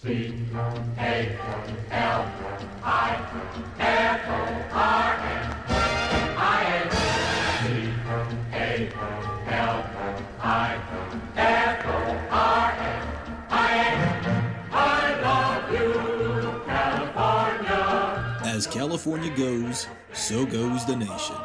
As California goes, so goes the nation.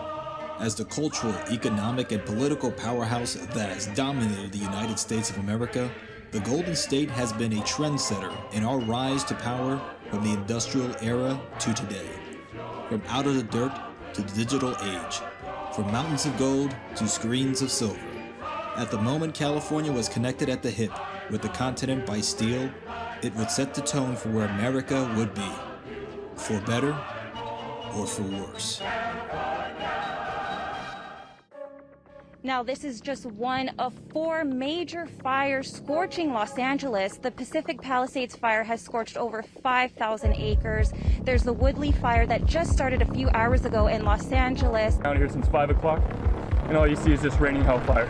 As the cultural, economic, and political powerhouse that has dominated the United States of America, the Golden State has been a trendsetter in our rise to power from the industrial era to today. From out of the dirt to the digital age, from mountains of gold to screens of silver. At the moment California was connected at the hip with the continent by steel, it would set the tone for where America would be. For better or for worse. Now, this is just one of 4 major fires scorching Los Angeles. The Pacific Palisades fire has scorched over 5,000 acres. There's the Woodley fire that just started a few hours ago in Los Angeles. Down here since 5 o'clock, and all you see is this raining hellfire.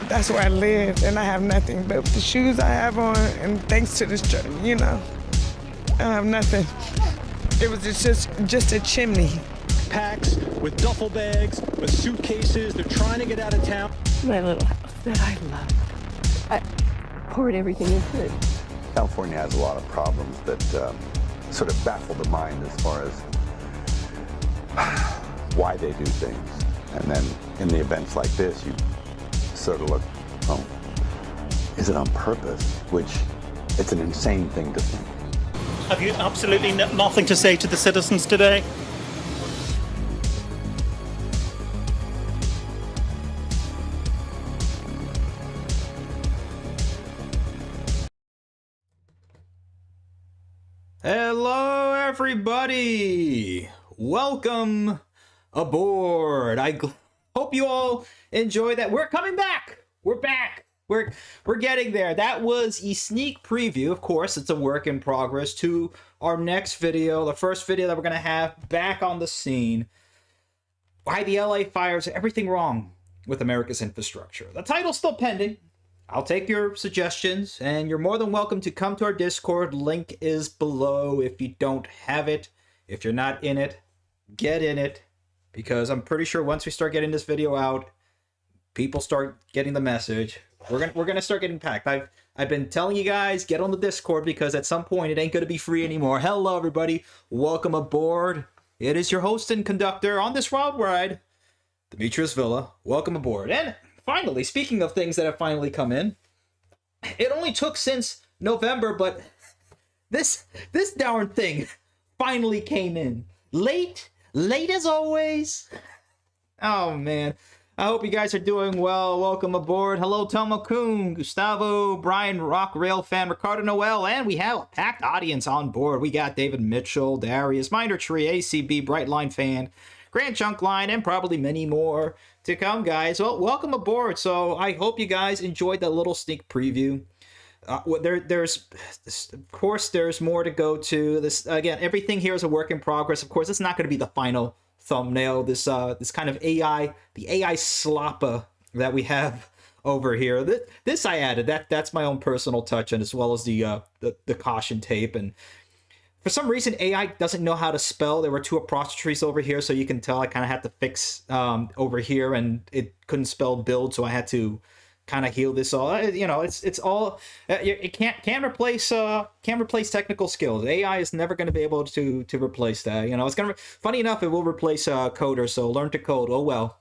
That's where I live, and I have nothing but the shoes I have on, and thanks to this, I have nothing. It was just a chimney. Packs with duffel bags, with suitcases. They're trying to get out of town. My little house that I love. I poured everything into it. California has a lot of problems that sort of baffle the mind as far as why they do things. And then in the events like this, you sort of look, oh, is it on purpose? Which, it's an insane thing to think. Have you absolutely nothing to say to the citizens today? Hello, everybody! Welcome aboard. I hope you all enjoy that. We're coming back. We're back. We're getting there. That was a sneak preview. Of course, it's a work in progress to our next video, the first video that we're going to have back on the scene. Why the LA fires, everything wrong with America's infrastructure. The title's still pending. I'll take your suggestions, and you're more than welcome to come to our Discord. Link is below if you don't have it. If you're not in it, get in it, because I'm pretty sure once we start getting this video out, people start getting the message. We're gonna start getting packed. I've been telling you guys, get on the Discord, because at some point it ain't gonna be free anymore. Hello, everybody. Welcome aboard. It is your host and conductor on this wild ride, Demetrius Villa. Welcome aboard. And finally, speaking of things that have finally come in, it only took since November, but this darn thing finally came in. Late as always. Oh, man. I hope you guys are doing well. Welcome aboard. Hello, Telmo Kuhn, Gustavo, Brian, Rock Rail Fan, Ricardo Noel, and we have a packed audience on board. We got David Mitchell, Darius, Minor Tree, ACB, Brightline Fan, Grand Chunk Line, and probably many more to come, guys. Well, welcome aboard. So I hope you guys enjoyed that little sneak preview. There's of course, there's more to go to. This again, everything here is a work in progress. Of course, it's not going to be the final thumbnail. This kind of AI, the AI slopper that we have over here. This I added. That's my own personal touch, and as well as the caution tape. And for some reason, AI doesn't know how to spell. There were 2 apostrophes over here, so you can tell I kind of had to fix over here, and it couldn't spell build, so I had to kind of heal this all. You know, it's all it can't replace technical skills. AI is never going to be able to replace that. You know, it's gonna, funny enough, it will replace coders. So learn to code. Oh well,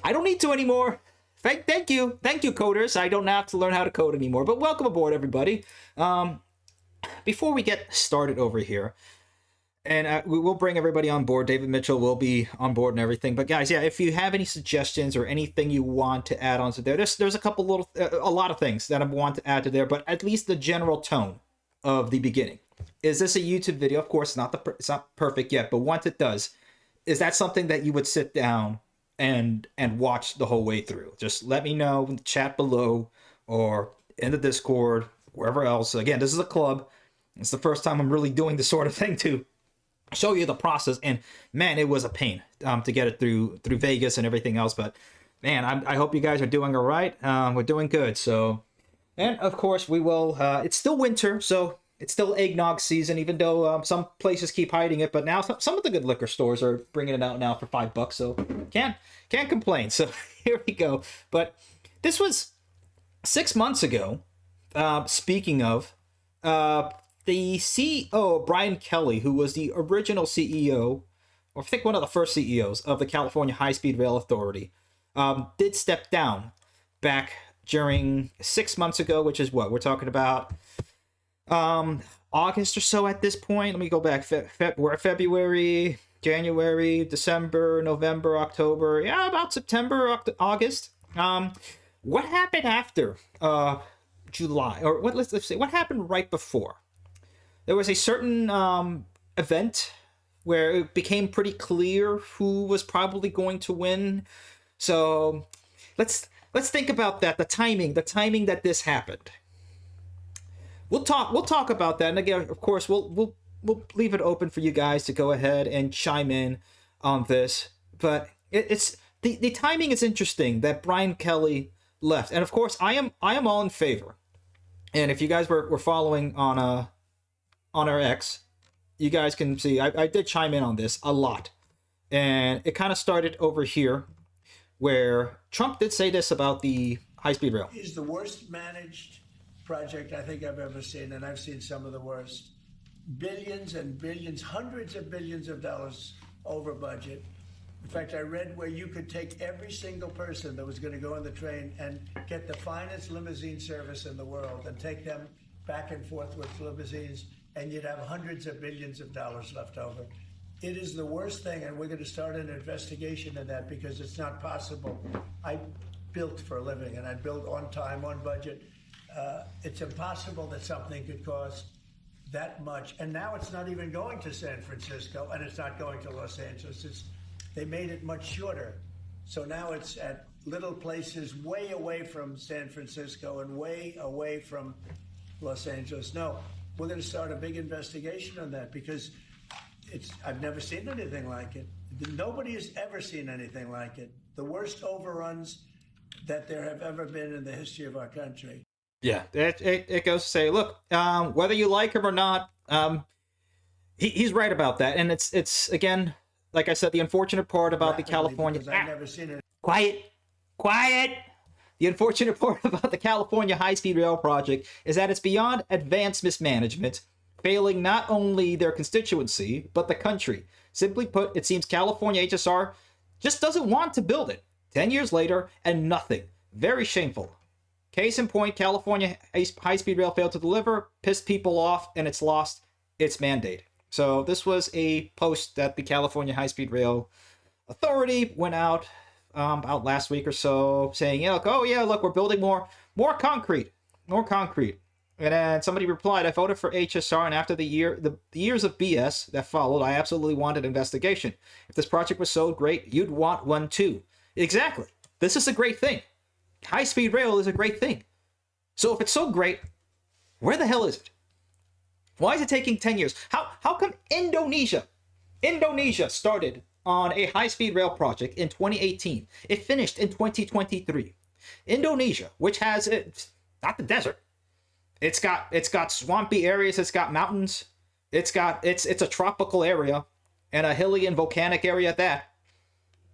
I don't need to anymore. Thank you coders. I don't have to learn how to code anymore. But welcome aboard, everybody. Before we get started over here, and we will bring everybody on board. David Mitchell will be on board and everything. But guys, yeah, if you have any suggestions or anything you want to add onto there, there's a couple a lot of things that I want to add to there. But at least the general tone of the beginning. Is this a YouTube video? Of course, it's not perfect yet. But once it does, is that something that you would sit down and watch the whole way through? Just let me know in the chat below or in the Discord, wherever else. Again, this is a club. It's the first time I'm really doing this sort of thing to show you the process, and man, it was a pain to get it through Vegas and everything else. But man, I hope you guys are doing all right. We're doing good. So, and of course we will. It's still winter, so It's still eggnog season, even though some places keep hiding it. But now some of the good liquor stores are bringing it out now for $5, so can't complain. So here we go. But this was 6 months ago. Speaking of, the CEO, Brian Kelly, who was the original CEO, or I think one of the first CEOs of the California High-Speed Rail Authority, did step down back during 6 months ago, which is what we're talking about, August or so at this point. Let me go back. February, January, December, November, October. Yeah, about September, August. What happened after July, or let's say what happened right before? There was a certain event where it became pretty clear who was probably going to win. So let's think about that. The timing that this happened. We'll talk about that, and again, of course, we'll leave it open for you guys to go ahead and chime in on this. But it's the timing is interesting that Brian Kelly left, and of course, I am all in favor. And if you guys were following on our X, you guys can see I did chime in on this a lot, and it kind of started over here, where Trump did say this about the high-speed rail. It's the worst managed project I think I've ever seen, and I've seen some of the worst. Billions and billions, hundreds of billions of dollars over budget. In fact, I read where you could take every single person that was going to go on the train and get the finest limousine service in the world and take them back and forth with limousines, and you'd have hundreds of billions of dollars left over. It is the worst thing, and we're going to start an investigation in that because it's not possible. I built for a living, and I built on time, on budget. It's impossible that something could cost that much. And now it's not even going to San Francisco, and it's not going to Los Angeles. They made it much shorter. So now it's at little places way away from San Francisco and way away from Los Angeles. No, we're going to start a big investigation on that because I've never seen anything like it. Nobody has ever seen anything like it. The worst overruns that there have ever been in the history of our country. Yeah, it goes to say, look, whether you like him or not, he's right about that. And it's again, like I said, the unfortunate part about the California... I've never seen it. Quiet! The unfortunate part about the California high-speed rail project is that it's beyond advanced mismanagement, failing not only their constituency, but the country. Simply put, it seems California HSR just doesn't want to build it. 10 years later, and nothing. Very shameful. Case in point, California high-speed rail failed to deliver, pissed people off, and it's lost its mandate. So this was a post that the California High-Speed Rail Authority went out last week or so, saying, look, we're building more concrete. And then somebody replied, I voted for HSR, and after the years of BS that followed, I absolutely wanted investigation. If this project was so great, you'd want one too. Exactly. This is a great thing. High-speed rail is a great thing. So if it's so great, where the hell is it? Why is it taking 10 years? How come Indonesia started on a high-speed rail project in 2018? It finished in 2023. Indonesia, which has not the desert. It's got swampy areas, it's got mountains, it's a tropical area and a hilly and volcanic area at that.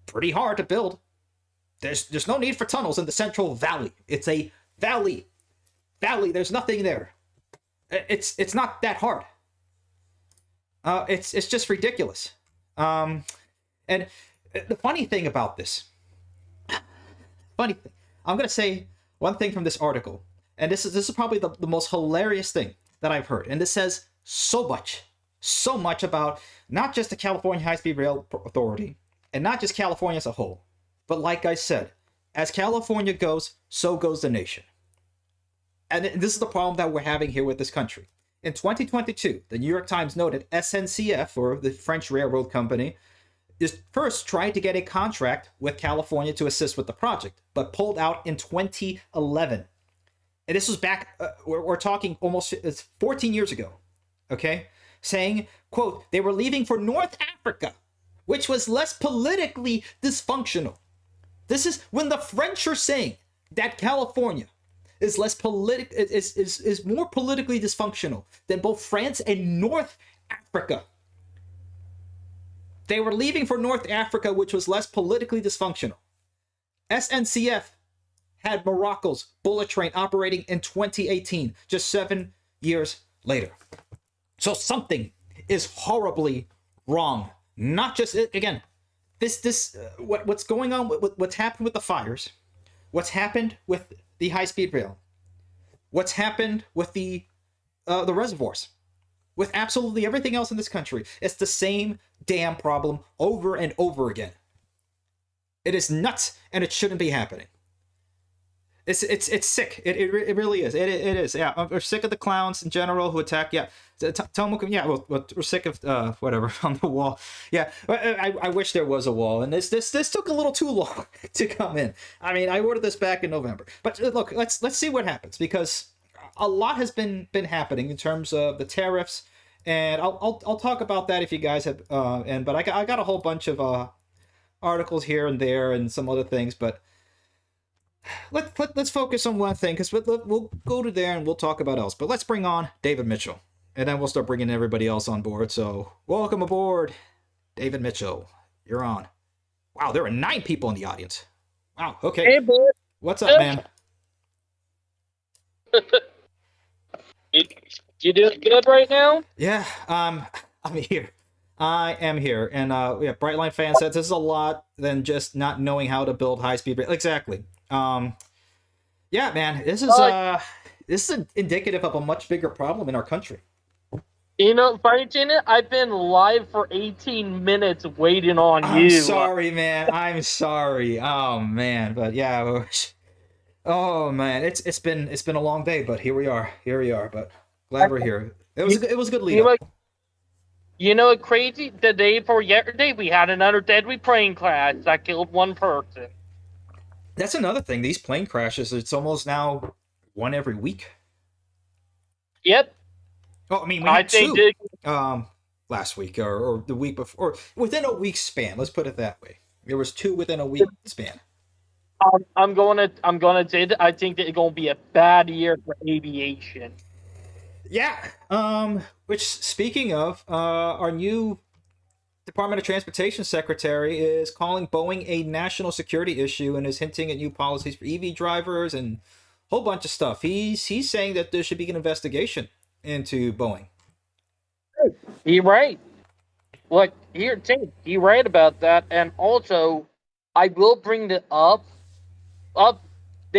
Pretty hard to build. There's no need for tunnels in the Central Valley. It's a valley. There's nothing there. It's not that hard. It's just ridiculous. And the funny thing about this, I'm gonna say one thing from this article, and this is probably the most hilarious thing that I've heard, and this says so much about not just the California High-Speed Rail Authority, and not just California as a whole, but like I said, as California goes, so goes the nation. And this is the problem that we're having here with this country. In 2022, the New York Times noted SNCF, or the French Railroad Company, is first trying to get a contract with California to assist with the project, but pulled out in 2011. And this was back, we're talking almost 14 years ago, okay? Saying, quote, they were leaving for North Africa, which was less politically dysfunctional. This is when the French are saying that California is is more politically dysfunctional than both France and North Africa. They were leaving for North Africa, which was less politically dysfunctional. SNCF had Morocco's bullet train operating in 2018, just 7 years later. So something is horribly wrong. Not just again, what's going on, what's happened with the fires, what's happened with the high-speed rail, what's happened with the reservoirs, with absolutely everything else in this country. It's the same damn problem over and over again. It is nuts, and it shouldn't be happening. It's sick. It really is. It is. Yeah, we're sick of the clowns in general who attack. Yeah, tell them. Yeah, we're sick of whatever on the wall. Yeah, I wish there was a wall, and this took a little too long to come in. I mean, I ordered this back in November, but look, let's see what happens, because a lot has been happening in terms of the tariffs, and I'll talk about that if you guys have. But I got a whole bunch of articles here and there and some other things, but. Let's focus on one thing, because we'll go to there and we'll talk about else. But let's bring on David Mitchell, and then we'll start bringing everybody else on board. So welcome aboard, David Mitchell. You're on. Wow, there are 9 people in the audience. Wow. Okay. Hey, boy. What's up, man? You doing good right now? Yeah. I'm here. I am here, and yeah, Brightline fan says this is a lot than just not knowing how to build high-speed. Exactly. Yeah, man, this is indicative of a much bigger problem in our country. You know, funny thing, I've been live for 18 minutes waiting on you. I'm sorry, man. I'm sorry. Oh man, but yeah. Oh man, it's been a long day, but here we are. But glad we're here. It was a good lead up. You know what crazy? The day before yesterday, we had another deadly plane crash that killed one person. That's another thing. These plane crashes, it's almost now one every week. Yep. Oh, I mean, we had 2 last week or the week before, or within a week span. Let's put it that way. There was 2 within a week span. I'm gonna say that I think that it's gonna be a bad year for aviation. Yeah. Which, speaking of, our new Department of Transportation Secretary is calling Boeing a national security issue and is hinting at new policies for EV drivers and a whole bunch of stuff. He's saying that there should be an investigation into Boeing. You're right. Look, you're right about that. And also, I will bring it up. The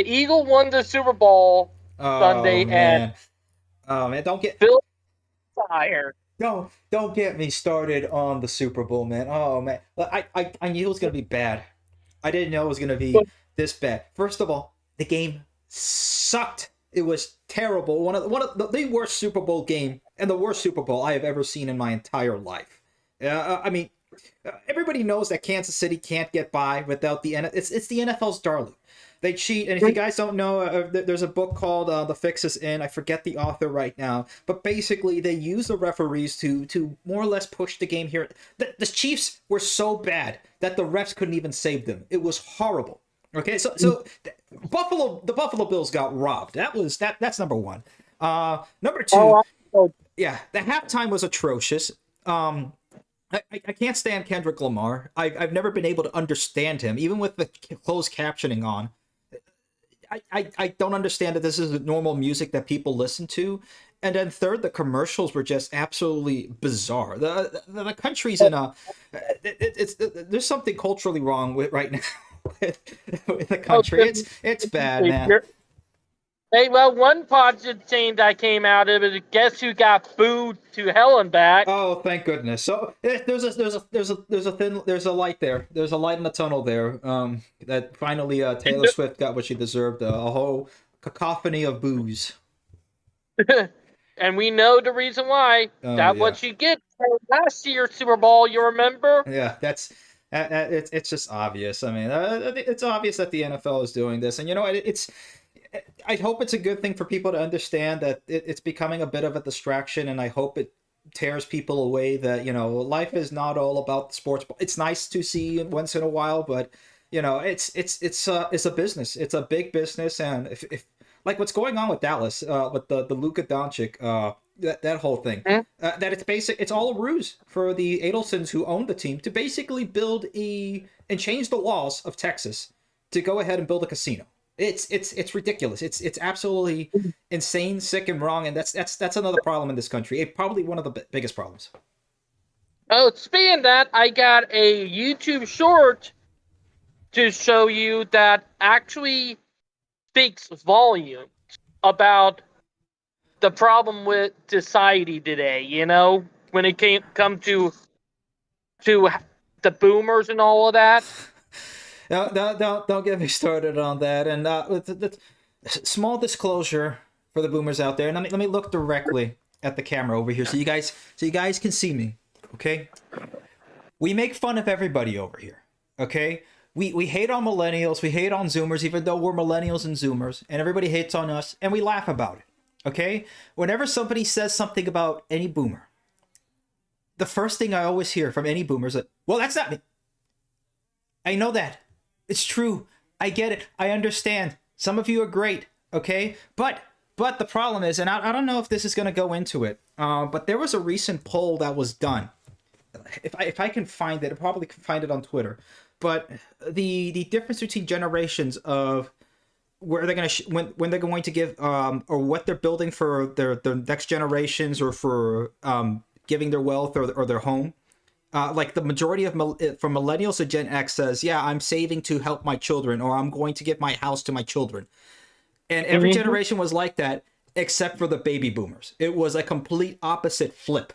Eagle won the Super Bowl Sunday, man. Oh man, don't get Phil fired. Don't get me started on the Super Bowl, man. Oh man, I knew it was gonna be bad. I didn't know it was gonna be this bad. First of all, the game sucked. It was terrible. One of the worst Super Bowl game and the worst Super Bowl I have ever seen in my entire life. I mean, everybody knows that Kansas City can't get by without the NFL. It's the NFL's darling. They cheat, and if you guys don't know, there's a book called The Fix Is In. I forget the author right now, but basically they use the referees to more or less push the game here. The Chiefs were so bad that the refs couldn't even save them. It was horrible. Okay, so the Buffalo Bills got robbed. That's number one. Number 2, yeah, the halftime was atrocious. I can't stand Kendrick Lamar. I've never been able to understand him, even with the closed captioning on. I don't understand that this is normal music that people listen to. And then third, the commercials were just absolutely bizarre. The country's in a... there's something culturally wrong with right now with the country. It's bad, man. Hey, well, one positive change that came out of it, guess who got booed to hell and back? Oh, thank goodness. So there's a light there. There's a light in the tunnel there. That finally Taylor Swift got what she deserved. A whole cacophony of boos. And we know the reason why. That's what she get for last year's Super Bowl. You remember? Yeah, it's just obvious. I mean, it's obvious that the NFL is doing this, and you know, I hope it's a good thing for people to understand that it's becoming a bit of a distraction, and I hope it tears people away that, you know, life is not all about sports. It's nice to see once in a while, but you know, it's a business. It's a big business, and if like what's going on with Dallas, with the Luka Doncic, that whole thing, that it's all a ruse for the Adelsons who own the team to basically build and change the laws of Texas to go ahead and build a casino. It's ridiculous. It's absolutely insane, sick, and wrong, and that's another problem in this country. Probably one of the biggest problems. Oh, speaking of that, I got a YouTube short to show you that actually speaks volumes about the problem with society today, you know, when it come to the boomers and all of that. No, don't get me started on that. And small disclosure for the boomers out there. And let me look directly at the camera over here so you guys can see me. Okay, we make fun of everybody over here. Okay, we hate on millennials, we hate on Zoomers, even though we're millennials and Zoomers, and everybody hates on us, and we laugh about it. Okay, whenever somebody says something about any boomer, the first thing I always hear from any boomer is like, "Well, that's not me. I know that. It's true. I get it. I understand. Some of you are great. Okay, but the problem is, and I don't know if this is going to go into it, but there was a recent poll that was done. If I can find it, I probably can find it on Twitter. But the difference between generations of where they're going to when they're going to give or what they're building for their next generations, or for giving their wealth or their home. Like the majority of from millennials to Gen X says, yeah, I'm saving to help my children, or I'm going to give my house to my children. And every generation was like that, except for the baby boomers. It was a complete opposite flip.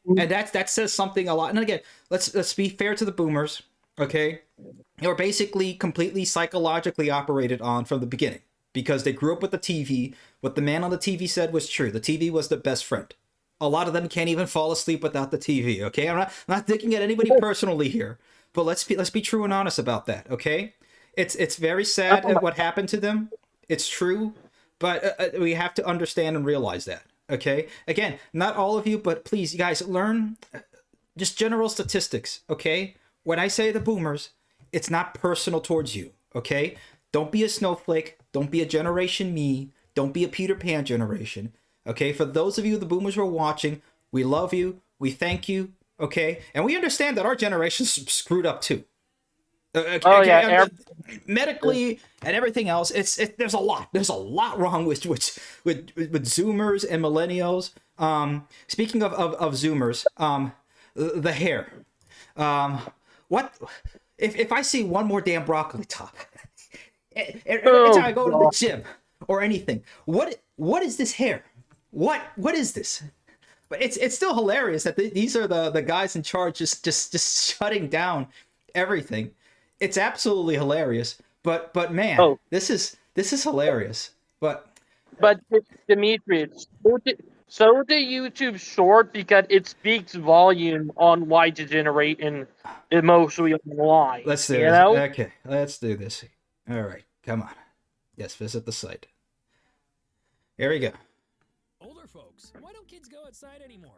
And that says something a lot. And again, let's be fair to the boomers, okay? They were basically completely psychologically operated on from the beginning, because they grew up with the TV. What the man on the TV said was true. The TV was the best friend. A lot of them can't even fall asleep without the TV, okay? I'm not thinking at anybody personally here, but let's be true and honest about that, okay? It's very sad what happened to them. It's true, but we have to understand and realize that, okay? Again, not all of you, but please, you guys, learn just general statistics, okay? When I say the boomers, it's not personal towards you, okay? Don't be a snowflake. Don't be a generation me. Don't be a Peter Pan generation, okay? For those of you, the boomers who are watching, we love you. We thank you, okay? And we understand that our generation's screwed up too. Okay, medically and everything else, there's a lot wrong with Zoomers and millennials. Speaking of Zoomers, the hair. What if I see one more damn broccoli top every time I go to the gym or anything? What is this hair? What is this? But it's still hilarious that these are the guys in charge just shutting down everything. It's absolutely hilarious, but man, this is hilarious. But Demetrius, so the YouTube short, because it speaks volume on why degenerate and emotionally online. Let's do this. Okay, let's do this. All right, come on. Yes, visit the site. Here we go. Older folks, why don't kids go outside anymore?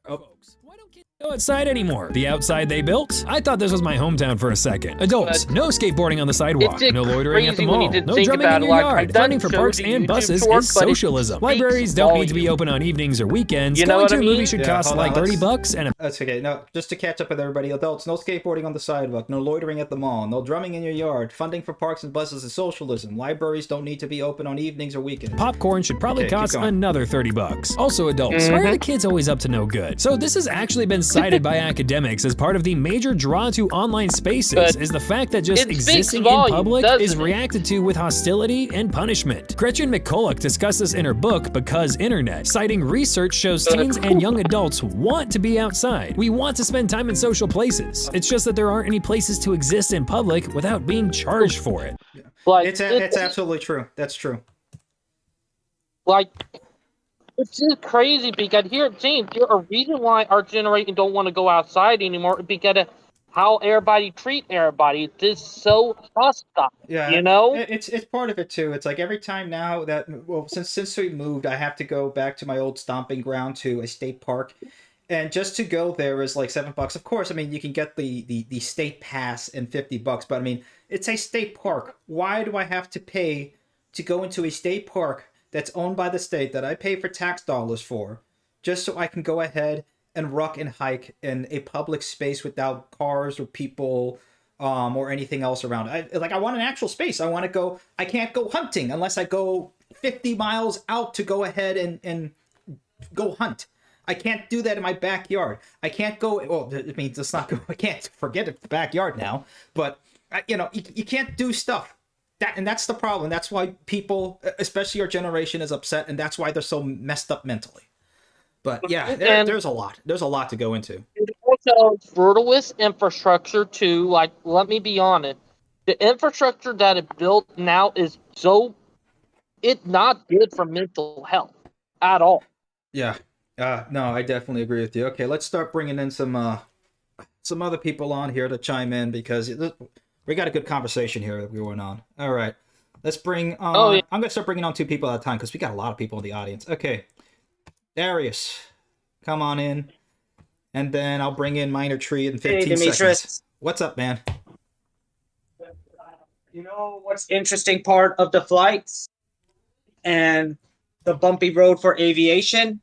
Folks, why don't kids go outside anymore? The outside they built? I thought this was my hometown for a second. Adults, no skateboarding on the sidewalk, no loitering at the mall, no drumming in your yard. Funding for parks and buses is socialism. Libraries don't need to be open on evenings or weekends. Going to a movie should cost like $30 and That's okay. No, just to catch up with everybody. Adults, no skateboarding on the sidewalk, no loitering at the mall, no drumming in your yard. Funding for parks and buses is socialism. Libraries don't need to be open on evenings or weekends. Popcorn should probably cost another $30. Also, adults, why are the kids always up to no good? So this has actually been cited by academics as part of the major draw to online spaces, is the fact that just existing in public is reacted to with hostility and punishment. Gretchen McCulloch discussed this in her book, Because Internet, citing research shows teens and young adults want to be outside. We want to spend time in social places. It's just that there aren't any places to exist in public without being charged for it. It's absolutely true. That's true. Like, it's just crazy because here, James, there's a reason why our generation don't want to go outside anymore, because of how everybody treat everybody. It's just so hostile. Yeah, you know, it's part of it too. It's like every time now that since we moved, I have to go back to my old stomping ground, to a state park, and just to go there is like $7. Of course, I mean you can get the state pass and $50, but I mean it's a state park. Why do I have to pay to go into a state park that's owned by the state that I pay for tax dollars for, just so I can go ahead and ruck and hike in a public space without cars or people or anything else around. I want an actual space. I can't go hunting unless I go 50 miles out to go ahead and go hunt. I can't do that in my backyard. I can't go, well, I mean, let's not go, I can't forget it's the backyard now, but, you can't do stuff. That's the problem. That's why people, especially our generation, is upset, and that's why they're so messed up mentally. But yeah, there's a lot. There's a lot to go into. Also, brutalist infrastructure too. Like, let me be honest, the infrastructure that it built now is it's not good for mental health at all. Yeah. No, I definitely agree with you. Okay, let's start bringing in some other people on here to chime in, because we got a good conversation here going on. All right, let's bring on. Oh, yeah. I'm gonna start bringing on 2 people at a time because we got a lot of people in the audience. Okay, Darius, come on in, and then I'll bring in Minor Tree in 15 seconds. What's up, man? You know what's interesting part of the flights and the bumpy road for aviation?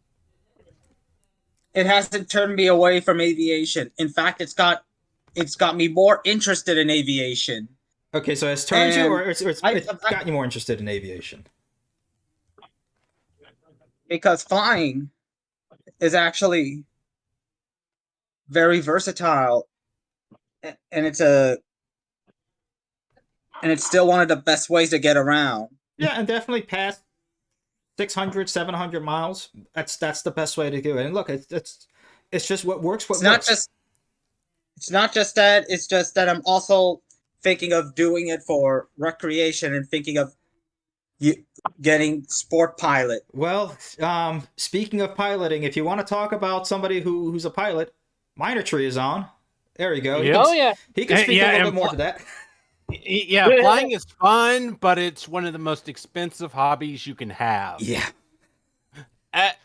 It hasn't turned me away from aviation. In fact, it's got me more interested in aviation. Okay, so it's turned you, or it's gotten you more interested in aviation? Because flying is actually very versatile, and it's still one of the best ways to get around. Yeah, and definitely past 600, 700 miles. That's the best way to do it. And look, it's just what works. It's not just that. It's just that I'm also thinking of doing it for recreation and thinking of getting sport pilot. Well, speaking of piloting, if you want to talk about somebody who's a pilot, Minor Tree is on. There you go. He can speak a little bit more to that. Yeah, flying is fun, but it's one of the most expensive hobbies you can have. Yeah.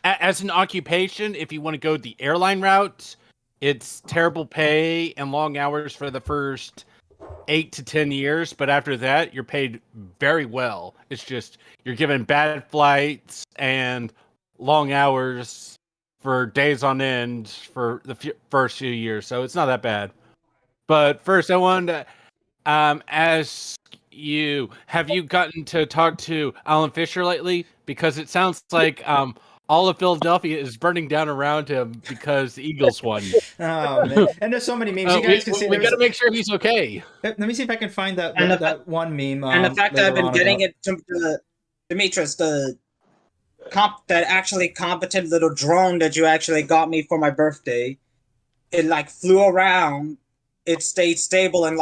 As an occupation, if you want to go the airline route, it's terrible pay and long hours for the first 8 to 10 years, but after that, you're paid very well. It's just you're given bad flights and long hours for days on end for the first few years, so it's not that bad. But first, I wanted to ask you, have you gotten to talk to Alan Fisher lately? Because it sounds like all of Philadelphia is burning down around him because the Eagles won. Oh, man. And there's so many memes. You guys can see. We got to make sure he's okay. Let me see if I can find that one meme. And the fact that I've been getting it to Demetrius, that actually competent little drone that you actually got me for my birthday, it flew around. It stayed stable and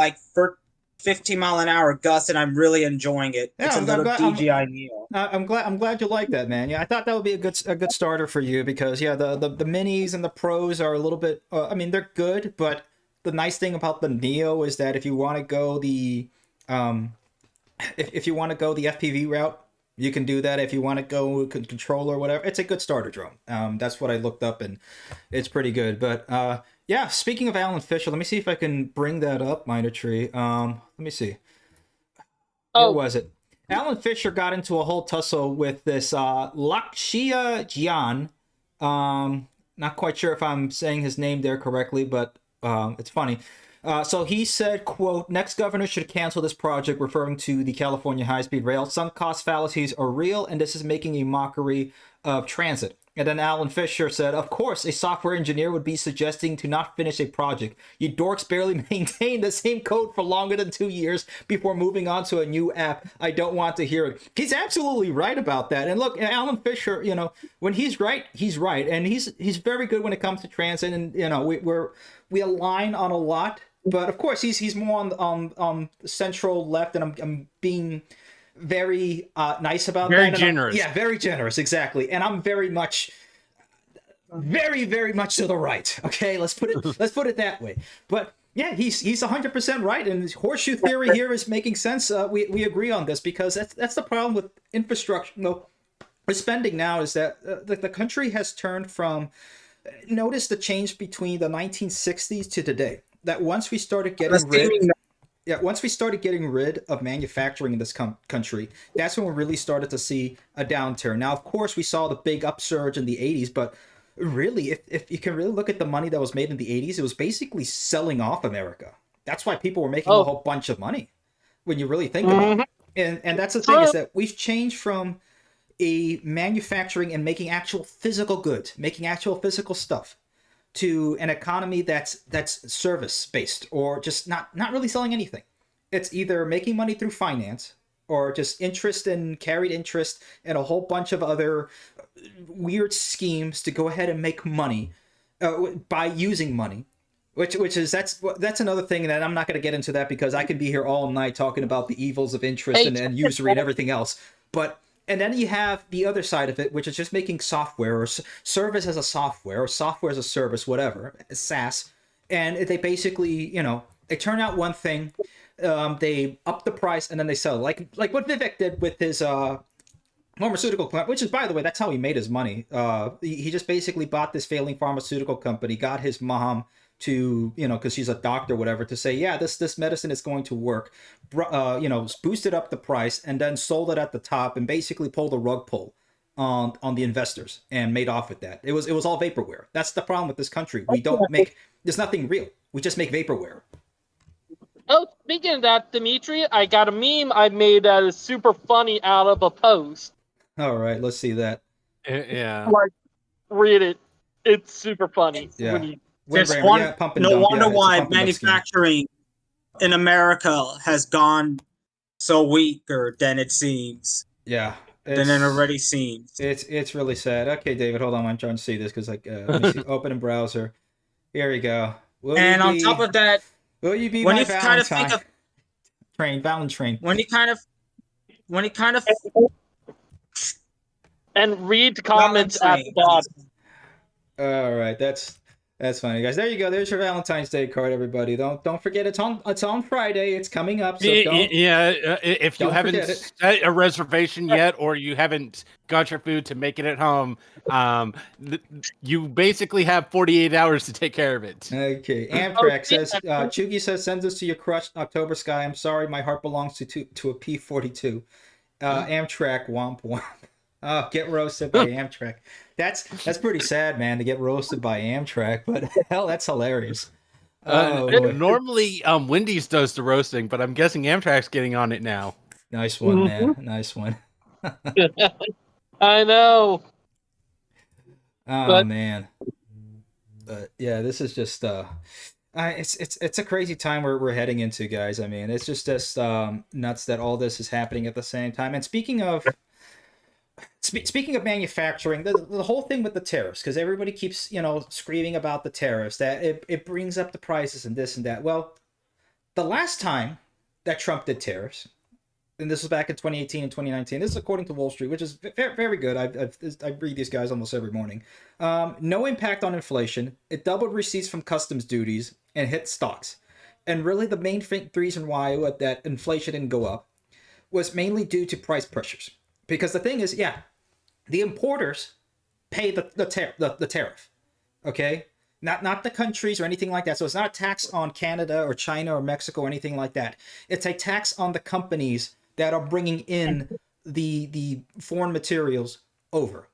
50-mile-an-hour gust, and I'm really enjoying it. Yeah, it's a little DJI Neo. I'm glad you like that, man. Yeah, I thought that would be a good starter for you, because the minis and the pros are a little bit. I mean, they're good, but the nice thing about the Neo is that if you want to go the FPV route, you can do that. If you want to go controller or whatever, it's a good starter drone. That's what I looked up, and it's pretty good. But yeah, speaking of Alan Fisher, let me see if I can bring that up, Minor Tree. Let me see. Where was it? Alan Fisher got into a whole tussle with this Lakshya Jian. Not quite sure if I'm saying his name there correctly, but it's funny. So he said, quote, "Next governor should cancel this project," referring to the California high-speed rail. "Some cost fallacies are real, and this is making a mockery of transit." And then Alan Fisher said, "Of course, a software engineer would be suggesting to not finish a project. You dorks barely maintain the same code for longer than 2 years before moving on to a new app. I don't want to hear it." He's absolutely right about that. And look, Alan Fisher, when he's right, and he's very good when it comes to transit. And we align on a lot. But of course, he's more on the central left, and I'm being very nice about that. Very generous. Yeah, very generous, exactly. And I'm very much to the right. Okay, let's put it that way. But yeah, he's 100% right, and his horseshoe theory here is making sense. We agree on this, because that's the problem with infrastructure. With spending now is that the country has turned from. Notice the change between the 1960s to today. That once we started getting rid. Yeah, once we started getting rid of manufacturing in this country, that's when we really started to see a downturn. Now, of course, we saw the big upsurge in the 80s, but really, if you can really look at the money that was made in the 80s, it was basically selling off America. That's why people were making a whole bunch of money when you really think about it. And that's the thing, is that we've changed from a manufacturing and making actual physical goods, making actual physical stuff, to an economy that's service based, or just not really selling anything. It's either making money through finance, or just interest and carried interest, and a whole bunch of other weird schemes to go ahead and make money by using money. Which is that's another thing that I'm not going to get into that, because I could be here all night talking about the evils of interest and usury and everything else. And then you have the other side of it, which is just making software, or service as a software, or software as a service, whatever, SaaS. And they basically, they turn out one thing, they up the price, and then they sell it. Like what Vivek did with his pharmaceutical plant, which is, by the way, that's how he made his money. He just basically bought this failing pharmaceutical company, got his mom to, because she's a doctor or whatever, to say, yeah, this medicine is going to work, boosted up the price, and then sold it at the top, and basically pulled a rug pull on the investors and made off with that. It was all vaporware. That's the problem with this country. We don't make, there's nothing real. We just make vaporware. Oh, speaking of that, Dimitri, I got a meme I made that is super funny out of a post. All right, let's see that. Yeah. Like, read it. It's super funny. Yeah. No wonder why manufacturing in America has gone so weaker than it seems. Yeah. Than it already seems. It's really sad. Okay, David, hold on. I'm trying to see this, because let me see. Open in browser. Here we go. And on top of that, will you be when my you kind of think of Valentine? When you kind of and read comments at the bottom. All right, that's funny, guys. There you go. There's your Valentine's Day card, everybody. Don't forget, it's on Friday. It's coming up. So if you haven't set a reservation yet, or you haven't got your food to make it at home, you basically have 48 hours to take care of it. Okay. Amtrak says, Chugi says, sends this to your crush, October Sky. I'm sorry, my heart belongs to a P-42. Amtrak, womp womp. Oh, get roasted by Amtrak. That's pretty sad, man, to get roasted by Amtrak, but hell, that's hilarious. Normally, Wendy's does the roasting, but I'm guessing Amtrak's getting on it now. Nice one, man. Nice one. I know. Man. But yeah, this is just it's a crazy time we're heading into, guys. I mean, it's just nuts that all this is happening at the same time. And speaking of manufacturing, the whole thing with the tariffs, because everybody keeps screaming about the tariffs, that it brings up the prices and this and that. Well, the last time that Trump did tariffs, and this was back in 2018 and 2019, this is according to Wall Street, which is very, very good. I read these guys almost every morning. No impact on inflation. It doubled receipts from customs duties and hit stocks. And really the main reason why that inflation didn't go up was mainly due to price pressures. Because the thing is, the importers pay the tariff, okay? Not the countries or anything like that. So it's not a tax on Canada or China or Mexico or anything like that. It's a tax on the companies that are bringing in the foreign materials over.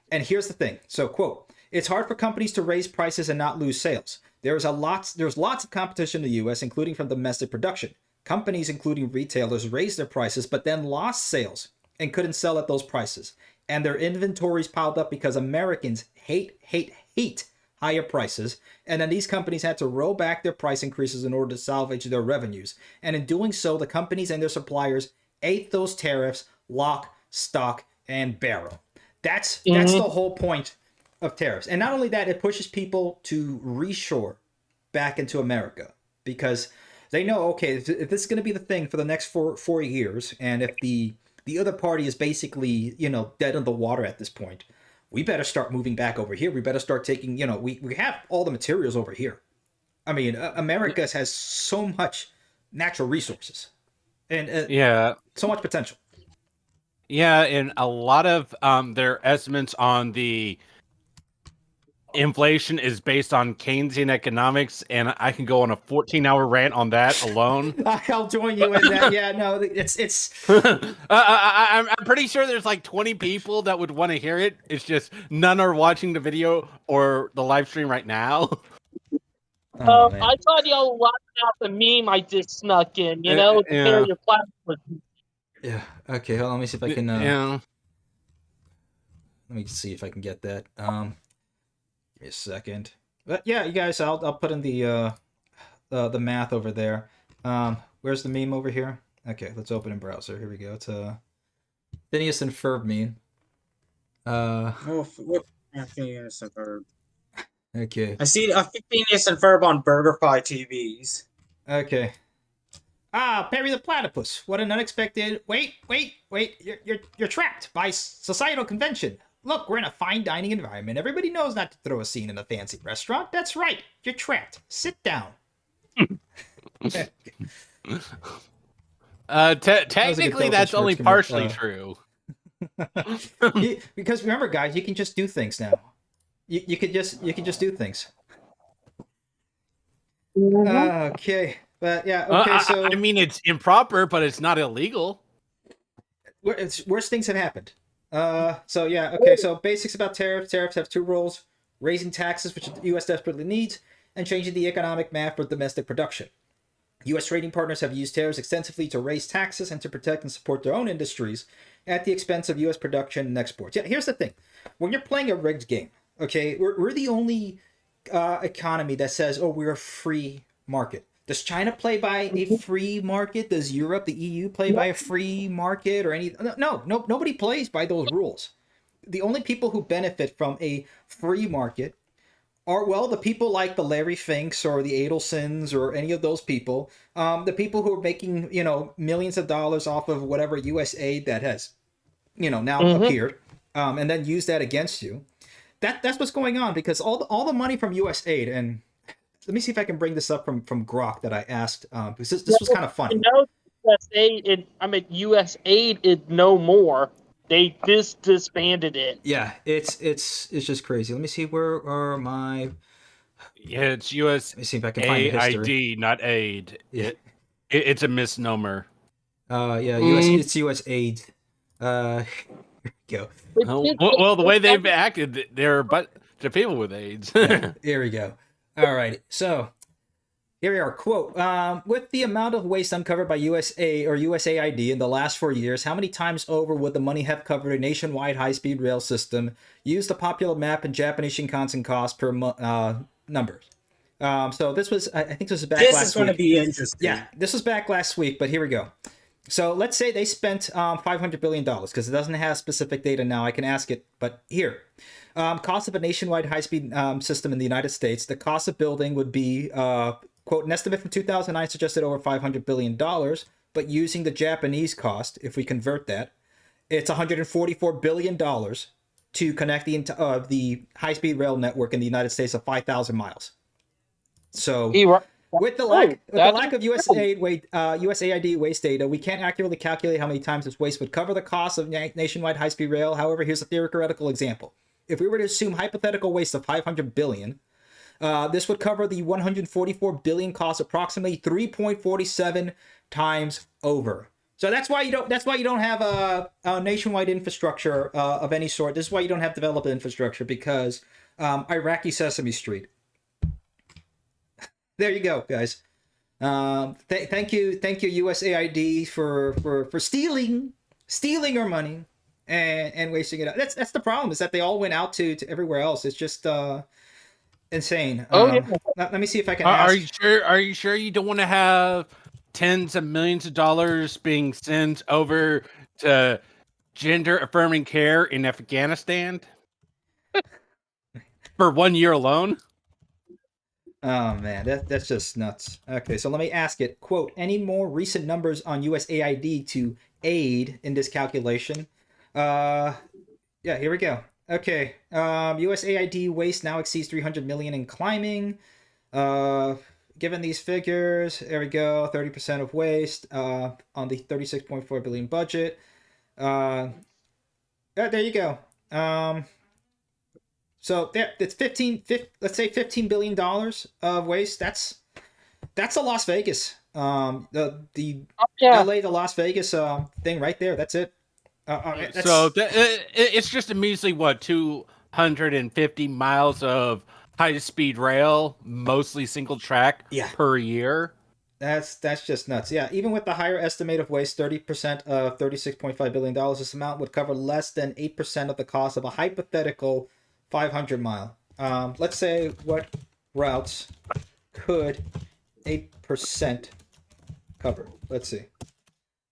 And here's the thing. So, quote, it's hard for companies to raise prices and not lose sales. There's lots of competition in the U.S., including from domestic production. Companies, including retailers, raised their prices, but then lost sales and couldn't sell at those prices. And their inventories piled up because Americans hate higher prices. And then these companies had to roll back their price increases in order to salvage their revenues. And in doing so, the companies and their suppliers ate those tariffs, lock, stock, and barrel. That's the whole point of tariffs. And not only that, it pushes people to reshore back into America, because they know, okay, if this is going to be the thing for the next four years, and if the other party is basically, dead in the water at this point, we better start moving back over here. We better start taking, we have all the materials over here. I mean, America has so much natural resources and so much potential. Yeah, and a lot of their estimates on the inflation is based on Keynesian economics, and I can go on a 14-hour rant on that alone. I'll join you in that. Yeah, no, it's. I'm pretty sure there's like 20 people that would want to hear it. It's just none are watching the video or the live stream right now. Oh, I thought y'all laughed at the meme I just snuck in. You know, compare your platform. Yeah. Okay. Hold on. Let me see if I can. Yeah. Let me see if I can get that. Give me a second. But yeah, you guys, I'll put in the math over there. Where's the meme over here? Okay, let's open in browser. Here we go. It's Phineas and Ferb meme. Phineas and Ferb. Okay. I see Phineas and Ferb on BurgerFi TVs. Okay. Perry the Platypus. What an unexpected. Wait. You're trapped by societal convention. Look, we're in a fine dining environment. Everybody knows not to throw a scene in a fancy restaurant. That's right. You're trapped. Sit down. Technically, that's only partially true. Because remember, guys, you can just do things now. You can just do things. Okay, but yeah. Okay, so I mean, it's improper, but it's not illegal. Worse things have happened. So yeah. Okay, so basics about tariffs. Tariffs have two roles: raising taxes, which the U.S. desperately needs, and changing the economic map for domestic production. U.S. trading partners have used tariffs extensively to raise taxes and to protect and support their own industries at the expense of U.S. production and exports. Yeah, here's the thing. When you're playing a rigged game, okay, we're the only economy that says, oh, we're a free market. Does China play by a free market? Does Europe, the EU, play by a free market or any? No, nobody plays by those rules. The only people who benefit from a free market are, well, the people like the Larry Finks or the Adelsons or any of those people, the people who are making, millions of dollars off of whatever U.S. aid that has, now appeared, and then use that against you. That's what's going on, because all the money from U.S. aid, and let me see if I can bring this up from Grok that I asked, because this was kind of funny. U.S. aid is no more. They disbanded it. Yeah, it's just crazy. Let me see, where are my... Yeah, it's U.S. Let me see if I can find the history. AID, not aid. Yeah. It's a misnomer. Yeah, it's U.S. aid. Here we go. Well, the way they've acted, they're but to people with AIDS. Yeah, here we go. All right, so here we are. Quote: with the amount of waste uncovered by USA or USAID in the last 4 years, how many times over would the money have covered a nationwide high-speed rail system? Use the popular map and Japanese Shinkansen cost per numbers. So this was, I think this was back last week. This is going to be interesting. Yeah, this was back last week, but here we go. So let's say they spent $500 billion, because it doesn't have specific data now. I can ask it, but here. Cost of a nationwide high-speed system in the United States, the cost of building would be, quote, an estimate from 2009 suggested over $500 billion, but using the Japanese cost, if we convert that, it's $144 billion to connect the high-speed rail network in the United States of 5,000 miles. So... With the lack of USAID waste data, we can't accurately calculate how many times this waste would cover the cost of nationwide high-speed rail. However, here's a theoretical example. If we were to assume hypothetical waste of $500 billion, this would cover the $144 billion cost approximately 3.47 times over. So that's why you don't have a nationwide infrastructure of any sort. This is why you don't have developed infrastructure, because Iraqi Sesame Street. There you go, guys. Thank you, USAID for stealing our money and wasting it out. That's the problem, is that they all went out to everywhere else. It's just insane. Let me see if I can ask. Are you sure you don't want to have tens of millions of dollars being sent over to gender affirming care in Afghanistan for 1 year alone? Oh man, that's just nuts. Okay, so let me ask it. Quote: any more recent numbers on USAID to aid in this calculation? Yeah, here we go. Okay, USAID waste now exceeds 300 million and climbing. Given these figures, there we go. 30% of waste on the 36.4 billion budget. Yeah, there you go. So there, it's let's say $15 billion of waste. That's a Las Vegas. The LA to Las Vegas thing right there. That's it. So it's just a measly, what, 250 miles of high-speed rail, mostly single track per year. That's just nuts. Yeah, even with the higher estimate of waste, 30% of $36.5 billion, this amount would cover less than 8% of the cost of a hypothetical 500 mile. Let's say what routes could 8% cover? Let's see.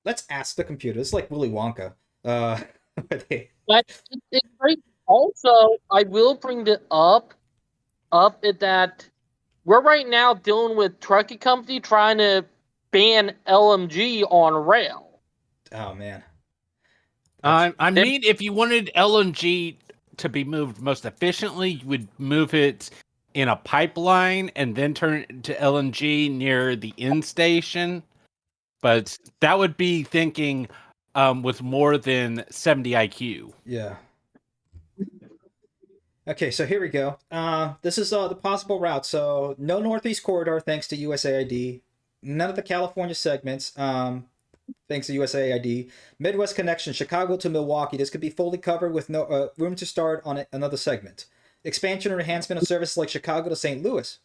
Let's ask the computer. It's like Willy Wonka. But it's great. Also, I will bring it up at that we're right now dealing with trucking company trying to ban LMG on rail. Oh man. I mean, if you wanted LNG to be moved most efficiently, you would move it in a pipeline and then turn it to LNG near the end station. But that would be thinking with more than 70 IQ. Yeah. Okay, so here we go. This is the possible route. So no Northeast Corridor thanks to USAID. None of the California segments thanks to USAID. Midwest connection, Chicago to Milwaukee. This could be fully covered with no room to start on another segment. Expansion or enhancement of services like Chicago to St. Louis.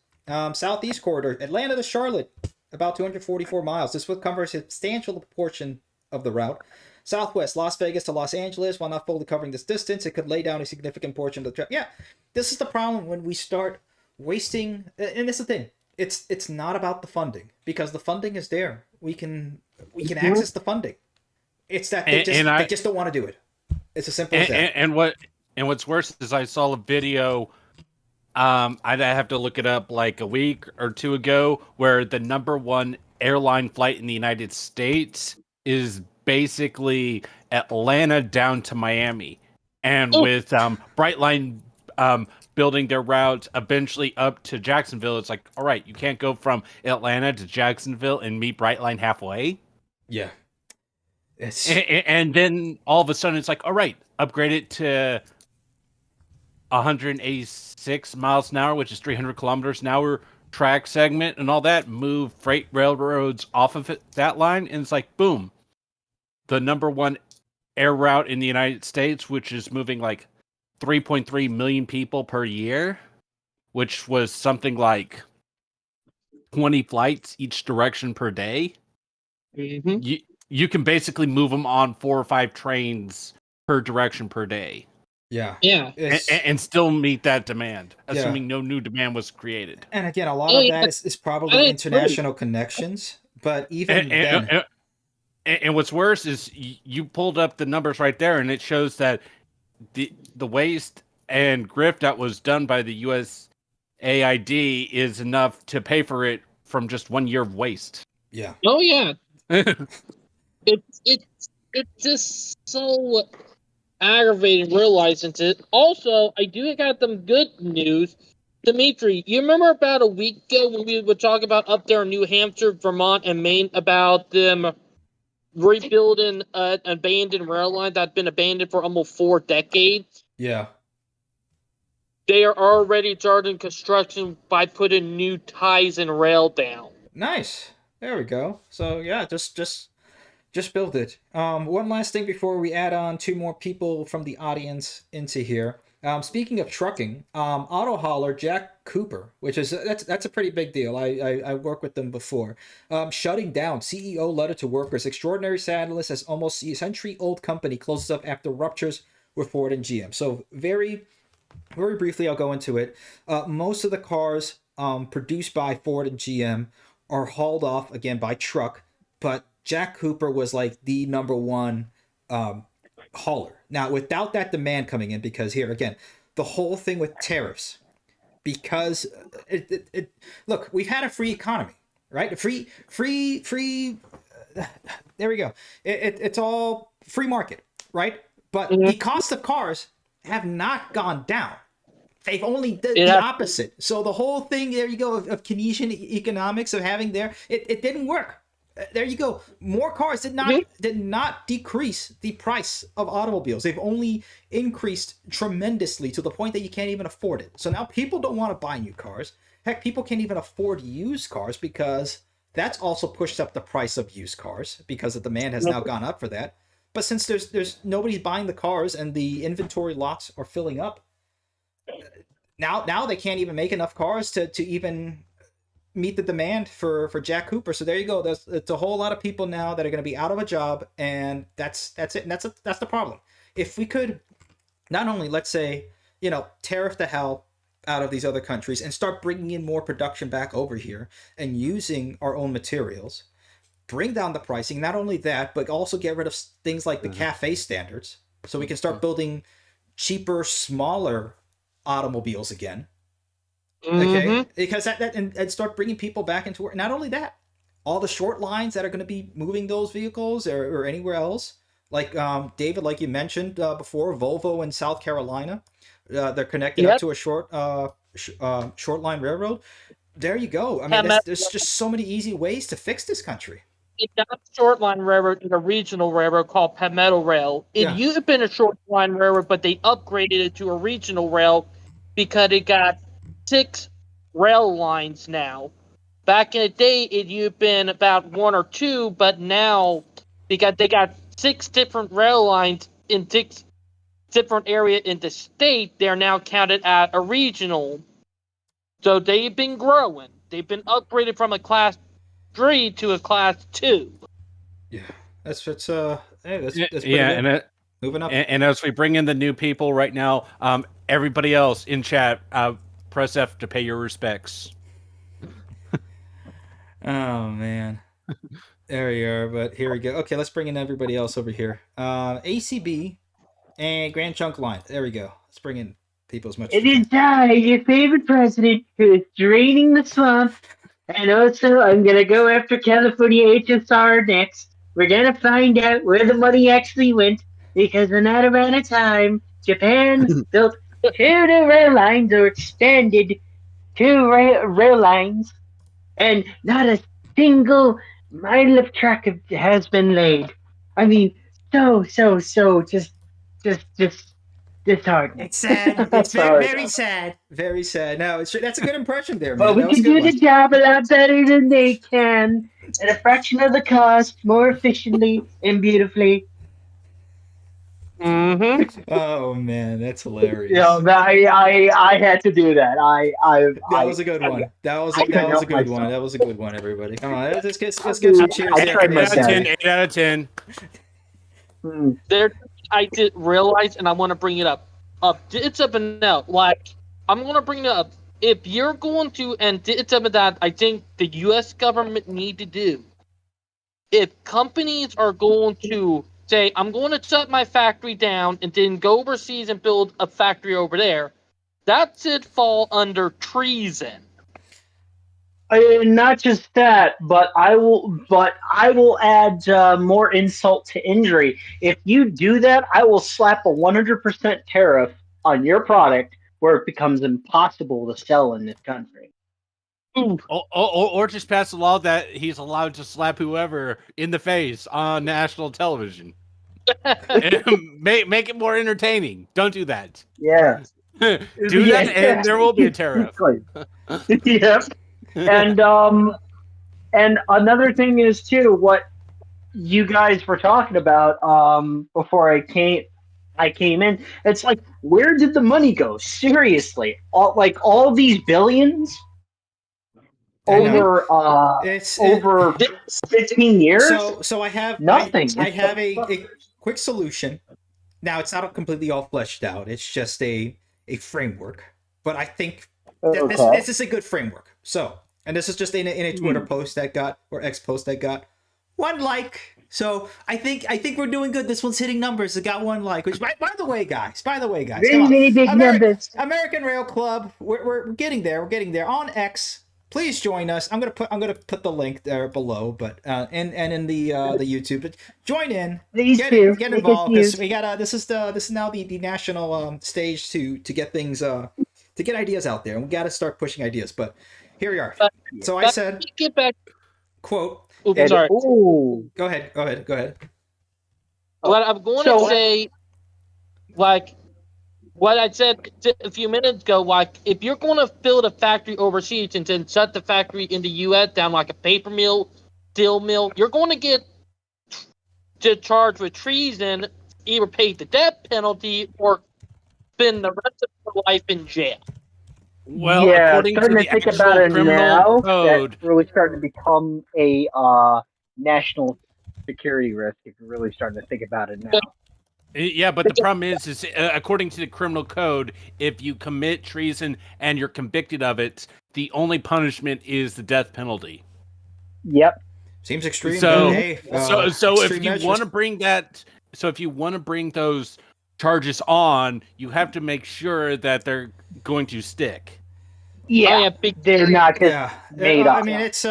Southeast Corridor, Atlanta to Charlotte, about 244 miles. This would cover a substantial portion of the route. Southwest, Las Vegas to Los Angeles. While not fully covering this distance, it could lay down a significant portion of the trip. Yeah, this is the problem when we start wasting. And this is the thing. It's not about the funding, because the funding is there. We can access the funding. It's that they just don't want to do it. It's as simple as that. And what's worse is I saw a video. I'd have to look it up like a week or two ago, where the number one airline flight in the United States is basically Atlanta down to Miami, and with Brightline building their route eventually up to Jacksonville, it's like, all right, you can't go from Atlanta to Jacksonville and meet Brightline halfway. Yeah, and then all of a sudden it's like, all right, upgrade it to 186 miles an hour, which is 300 kilometers an hour track segment and all that. Move freight railroads off of that line, and it's like, boom. The number one air route in the United States, which is moving like 3.3 million people per year, which was something like 20 flights each direction per day. Mm-hmm. You can basically move them on 4 or 5 trains per direction per day. Yeah. And still meet that demand, assuming no new demand was created. And again, a lot of that is probably international connections, but even then... And what's worse is you pulled up the numbers right there, and it shows that the waste and grift that was done by the USAID is enough to pay for it from just 1 year of waste. Yeah. Oh yeah. It's just so aggravating realizing it. Also, I do got some good news. Dimitri, you remember about a week ago when we would talk about up there in New Hampshire, Vermont, and Maine about them rebuilding an abandoned rail line that's been abandoned for almost 4 decades? Yeah. They are already starting construction by putting new ties and rail down. Nice. There we go. So yeah, just build it. One last thing before we add on 2 more people from the audience into here. Speaking of trucking, auto hauler Jack Cooper, which is that's a pretty big deal. I worked with them before. Shutting down. CEO letter to workers. Extraordinary sadness as almost a century-old company closes up after ruptures with Ford and GM. So very briefly, I'll go into it. Most of the cars produced by Ford and GM are hauled off again by truck, but Jack Cooper was like the number one hauler. Now, without that demand coming in, because here again, the whole thing with tariffs, because look, we've had a free economy, right? Free. There we go. It's all free market, right? But the cost of cars have not gone down. They've only done the opposite. So the whole thing, there you go, of Keynesian economics of having it didn't work. There you go. More cars did not decrease the price of automobiles. They've only increased tremendously to the point that you can't even afford it. So now people don't want to buy new cars. Heck, people can't even afford used cars because that's also pushed up the price of used cars because the demand has now gone up for that. But since there's nobody's buying the cars and the inventory lots are filling up, now they can't even make enough cars to even meet the demand for Jack Cooper. So there you go. It's a whole lot of people now that are going to be out of a job, and that's it. And that's the problem. If we could not only, let's say, tariff the hell out of these other countries and start bringing in more production back over here and using our own materials, bring down the pricing. Not only that, but also get rid of things like the CAFE standards, so we can start building cheaper, smaller automobiles again. Okay, because that and start bringing people back into work. Not only that, all the short lines that are going to be moving those vehicles or anywhere else, like David, like you mentioned before, Volvo in South Carolina, they're connected up to a short line railroad. There you go. I mean, there's just so many easy ways to fix this country. It's not a short line railroad, it's a regional railroad called Palmetto Rail. It used to have been a short line railroad, but they upgraded it to a regional rail because it got 6 rail lines now. Back in the day, it used to have been about 1 or 2, but now because they got 6 different rail lines in 6 different areas in the state, they're now counted at a regional. So they've been growing. They've been upgraded from a class 3 to a class 2. Yeah, that's pretty good. And moving up. And as we bring in the new people right now, everybody else in chat, press F to pay your respects. Oh man, there you are. But here we go. Okay, let's bring in everybody else over here. ACB and Grand Chunk Line. There we go. Let's bring in people as much. It is I, your favorite president, who is draining the swamp. And also, I'm going to go after California HSR next. We're going to find out where the money actually went, because in that amount of time, Japan built 2 new rail lines, or expanded 2 rail lines, and not a single mile of track has been laid. I mean, so just disheartening. It's sad. It's very sad. Very sad. No, that's a good impression there, man. But we can do the job a lot better than they can, at a fraction of the cost, more efficiently and beautifully. Oh man, that's hilarious. I had to do that. That was a good one. That was a good one. That was a good one. Everybody, come on, let's get some cheers. 8 out of 10. I did realize, and I want to bring it up. It's something else. Like, I'm going to bring it up. If you're going to, and it's something that I think the U.S. government need to do. If companies are going to say, I'm going to shut my factory down and then go overseas and build a factory over there, that should fall under treason. Not just that, but I will add more insult to injury. If you do that, I will slap a 100% tariff on your product where it becomes impossible to sell in this country. Or just pass a law that he's allowed to slap whoever in the face on national television. Make it more entertaining. Don't do that. Yeah. Do that, and there will be a tariff. Yep. And another thing is too, what you guys were talking about before I came in. It's like, where did the money go? Seriously, all these billions over over 15 years. So I have nothing. I have a quick solution. Now it's not completely all fleshed out. It's just a framework. But I think this is a good framework. So, and this is just in a Twitter post that got, or X post that got 1 like. So I think we're doing good. This one's hitting numbers. It got 1 like. Which, by the way, guys, really big numbers. American Rail Club. We're getting there. We're getting there on X. Please join us. I'm gonna put the link there below, but and in the YouTube. But join in. Please get involved, because we got this is now the national stage to get things to get ideas out there, and we got to start pushing ideas. But here we are. So I said, get back. Quote, Oops, sorry. Ooh. Go ahead. What I'm going to say, like what I said a few minutes ago, like if you're going to build a factory overseas and then shut the factory in the U.S. down like a paper mill, steel mill, you're going to get charged with treason, either pay the death penalty or spend the rest of your life in jail. Well, yeah, according to starting the to think actual about it criminal now, code, that's really starting to become a national security risk. If you're really starting to think about it now. yeah, but the problem is according to the criminal code, if you commit treason and you're convicted of it, the only punishment is the death penalty. Yep. Seems extreme. So, but hey, so if extreme you measures. want to bring that, so if you want to bring those charges on, you have to make sure that they're going to stick. Yeah, they're not just made up. I mean, it's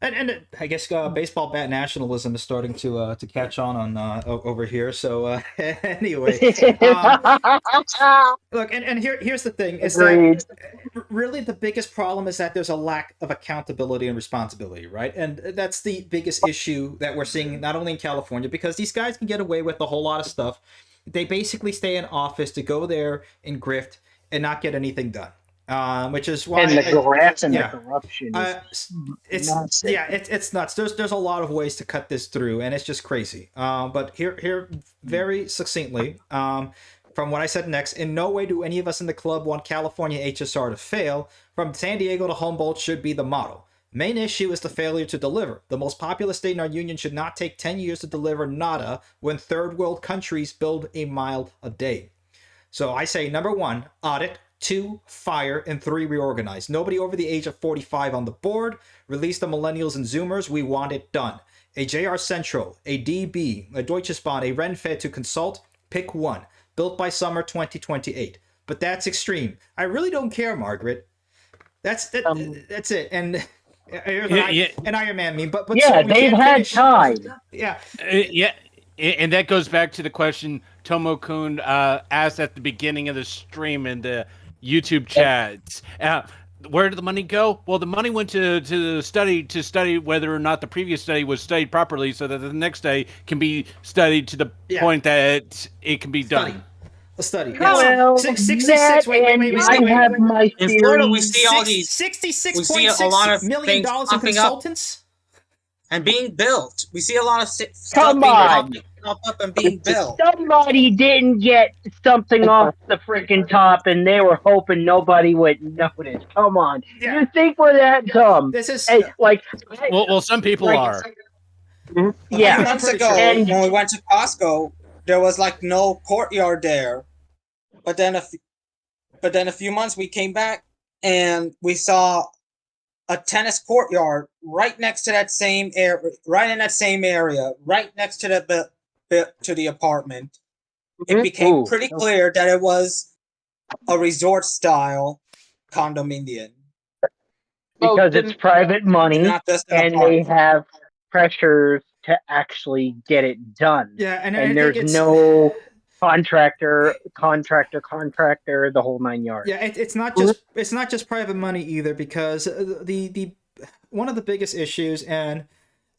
and I guess baseball bat nationalism is starting to catch on over here. So anyway, look, and here's the thing: is that really the biggest problem is that there's a lack of accountability and responsibility, right? And that's the biggest issue that we're seeing not only in California, because these guys can get away with a whole lot of stuff. They basically stay in office to go there and grift and not get anything done. Which is why and the graft and the corruption it's nuts. There's a lot of ways to cut this through, and it's just crazy. But here very succinctly, from what I said next, in no way do any of us in the club want California HSR to fail. From San Diego to Humboldt should be the model. Main issue is the failure to deliver. The most populous state in our union should not take 10 years to deliver nada when third world countries build a mile a day. So I say, number 1, audit. 2, fire, and 3, reorganize. Nobody over the age of 45 on the board. Release the millennials and zoomers. We want it done. A JR Central, a DB, a Deutsche Bahn, a Renfe to consult. Pick one. Built by summer 2028. But that's extreme. I really don't care, Margaret. That's it. And an Iron Man meme. But yeah, so they've had time. Yeah. And that goes back to the question Tomo-kun asked at the beginning of the stream in the YouTube chats. Where did the money go? Well, the money went to study whether or not the previous study was studied properly, so that the next study can be studied to the point that it can be done. A study. Well, 66. Wait. I have my in Florida, we see all these. $66.6 million in consultants and being built. We see a lot of Come on. Pop up and being built. Somebody didn't get something off the freaking top, and they were hoping nobody would notice. Come on, you think we're that dumb? This is well, some people are. Yeah. Months ago, when we went to Costco, there was like no courtyard there. But then a few months we came back and we saw a tennis courtyard right next to that same area, right in that same area, right next to the apartment. It became pretty clear that it was a resort style condominium. Because it's private money and they have pressures to actually get it done. Yeah, and there's no contractor, the whole 9 yards. Yeah, it's not just private money either, because the one of the biggest issues, and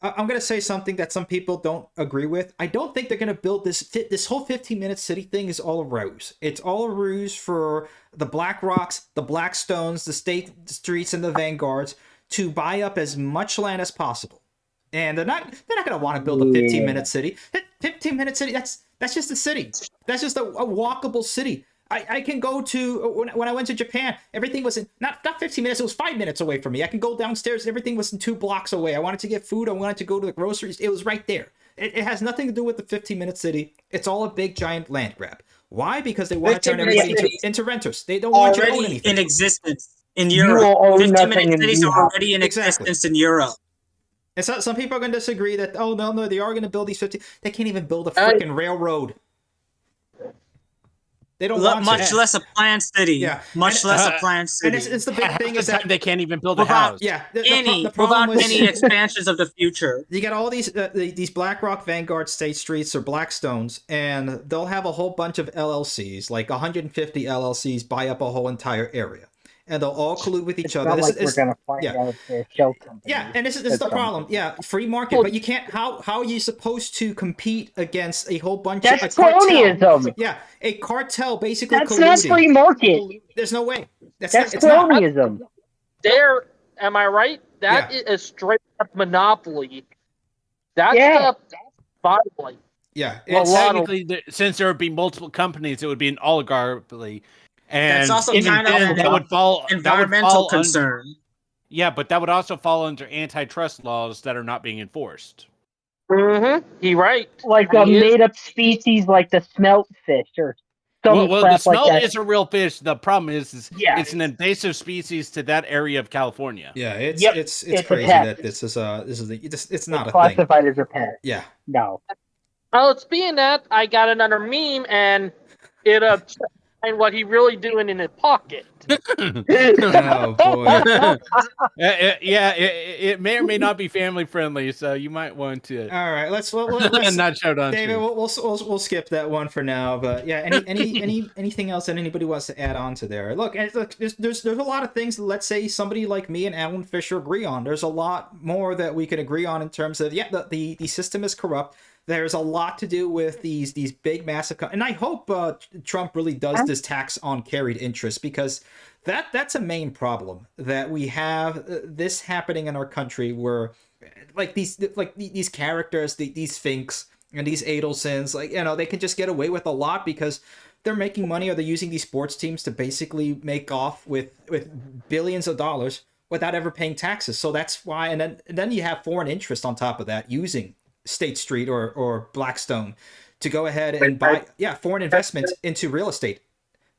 I'm going to say something that some people don't agree with. I don't think they're going to build this whole 15-minute city thing is all a ruse. It's all a ruse for the Black Rocks, the Blackstones, the State Streets, and the Vanguards to buy up as much land as possible. And they're not going to want to build a 15-minute city. 15-minute city, that's just a city. That's just a walkable city. I can go to, when I went to Japan, everything was in, not 15 minutes, it was 5 minutes away from me. I can go downstairs, everything was in 2 blocks away. I wanted to get food, I wanted to go to the groceries, it was right there. It has nothing to do with the 15-minute city. It's all a big, giant land grab. Why? Because they want to turn everybody into renters. They don't want you to own anything. In existence in Europe. 15-minute cities are already in existence in Europe. And so, some people are going to disagree that, oh, no, they are going to build these 15... They can't even build a freaking railroad. They don't want much less a planned city. Yeah, much less a planned city. And it's the big thing is that they can't even build a house. Yeah, the problem was any expansions of the future. You got all these BlackRock, Vanguard, State Streets, or Blackstones, and they'll have a whole bunch of LLCs, like 150 LLCs, buy up a whole entire area. and they'll all collude with each It's other. not This like is we're gonna find out their shell company. yeah, and this is the problem. Yeah, free market, but you can't. How are you supposed to compete against a whole bunch of That's cartel? cronyism. Yeah, a cartel basically That's colluding. not free market. There's no way. That's not, it's not. cronyism. There, am I right? That is a straight up monopoly. That's stuff violent. Yeah, well, technically, since there would be multiple companies, it would be an oligarchy, and That's also even kind of then, an that would fall environmental concern. Yeah, but that would also fall under antitrust laws that are not being enforced. Mm-hmm. You're right. Like a made-up species, like the smelt fish or some Well, crap the smelt like that. is a real fish. The problem is it's an invasive species to that area of California. Yeah, it's crazy that this is it's not a thing. Classified as a pet. Yeah. No. Oh, speaking of that, I got another meme, and it and what he really doing in his pocket. Oh boy. Yeah, it may or may not be family friendly, so you might want to. All right, let's not show it on. David, we'll skip that one for now. But yeah, anything else that anybody wants to add on to there? Look, there's a lot of things. Let's say somebody like me and Alan Fisher agree on. There's a lot more that we can agree on in terms of the system is corrupt. There's a lot to do with these big massive and I hope Trump really does this tax on carried interest, because that's a main problem that we have this happening in our country, where these characters, these Finks and these Adelsons, they can just get away with a lot because they're making money, or they're using these sports teams to basically make off with billions of dollars without ever paying taxes. So that's why, and then you have foreign interest on top of that, using State Street or Blackstone to go ahead and buy foreign investments into real estate.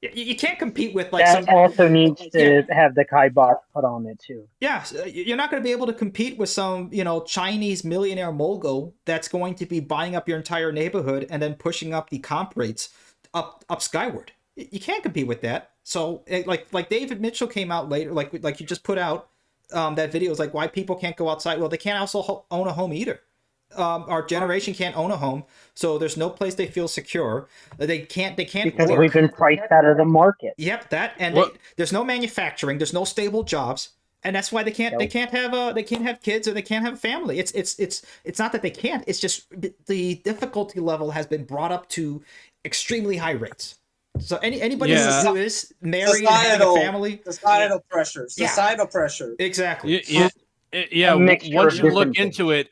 You can't compete with that also needs to have the kibosh put on it too. Yeah, you're not going to be able to compete with some Chinese millionaire mogul that's going to be buying up your entire neighborhood and then pushing up the comp rates up skyward. You can't compete with that. So like David Mitchell came out later, like you just put out that video, is like why people can't go outside. Well, they can't also own a home either. Our generation can't own a home, so there's no place they feel secure. They can't because work. We've been priced out of the market. Yep, there's no manufacturing, there's no stable jobs, and that's why they can't have kids, or they can't have a family. It's not that they can't, it's just the difficulty level has been brought up to extremely high rates. So anybody who is married and having a family, societal pressure, exactly. Yeah, once you look into it,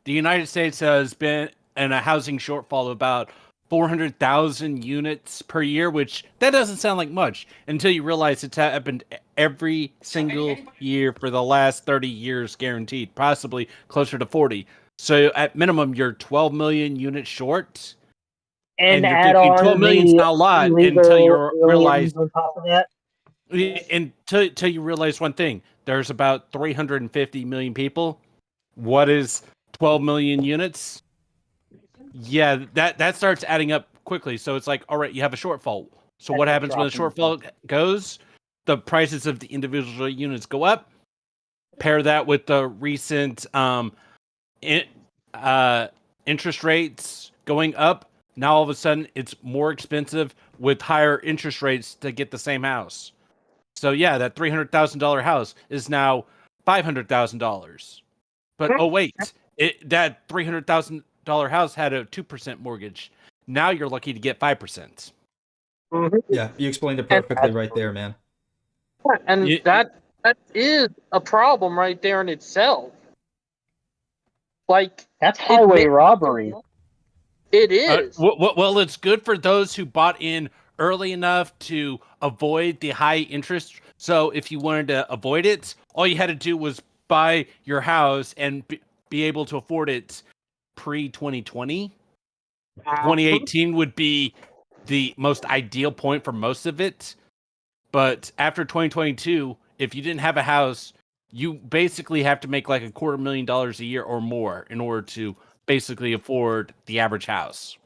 the United States has been in a housing shortfall of about 400,000 units per year, which that doesn't sound like much until you realize it's happened every single year for the last 30 years, guaranteed, possibly closer to 40. So at minimum, you're 12 million units short. And you're add thinking on 12 million's not a lot until you realize. On top of that. Until you realize one thing, there's about 350 million people. What is 12 million units? Yeah, that starts adding up quickly. So it's like, all right, you have a shortfall. So what happens when the shortfall goes? The prices of the individual units go up. Pair that with the recent interest rates going up. Now all of a sudden it's more expensive with higher interest rates to get the same house. So yeah, that $300,000 house is now $500,000. But oh wait, that $300,000 house had a 2% mortgage. Now you're lucky to get 5%. Yeah, you explained it perfectly right there, man. And that is a problem right there in itself. Like, that's highway robbery. It is. Well, it's good for those who bought in early enough to avoid the high interest. So if you wanted to avoid it, all you had to do was buy your house and be able to afford it pre-2020. 2018 would be the most ideal point for most of it. But after 2022, if you didn't have a house, you basically have to make like $250,000 a year or more in order to basically afford the average house.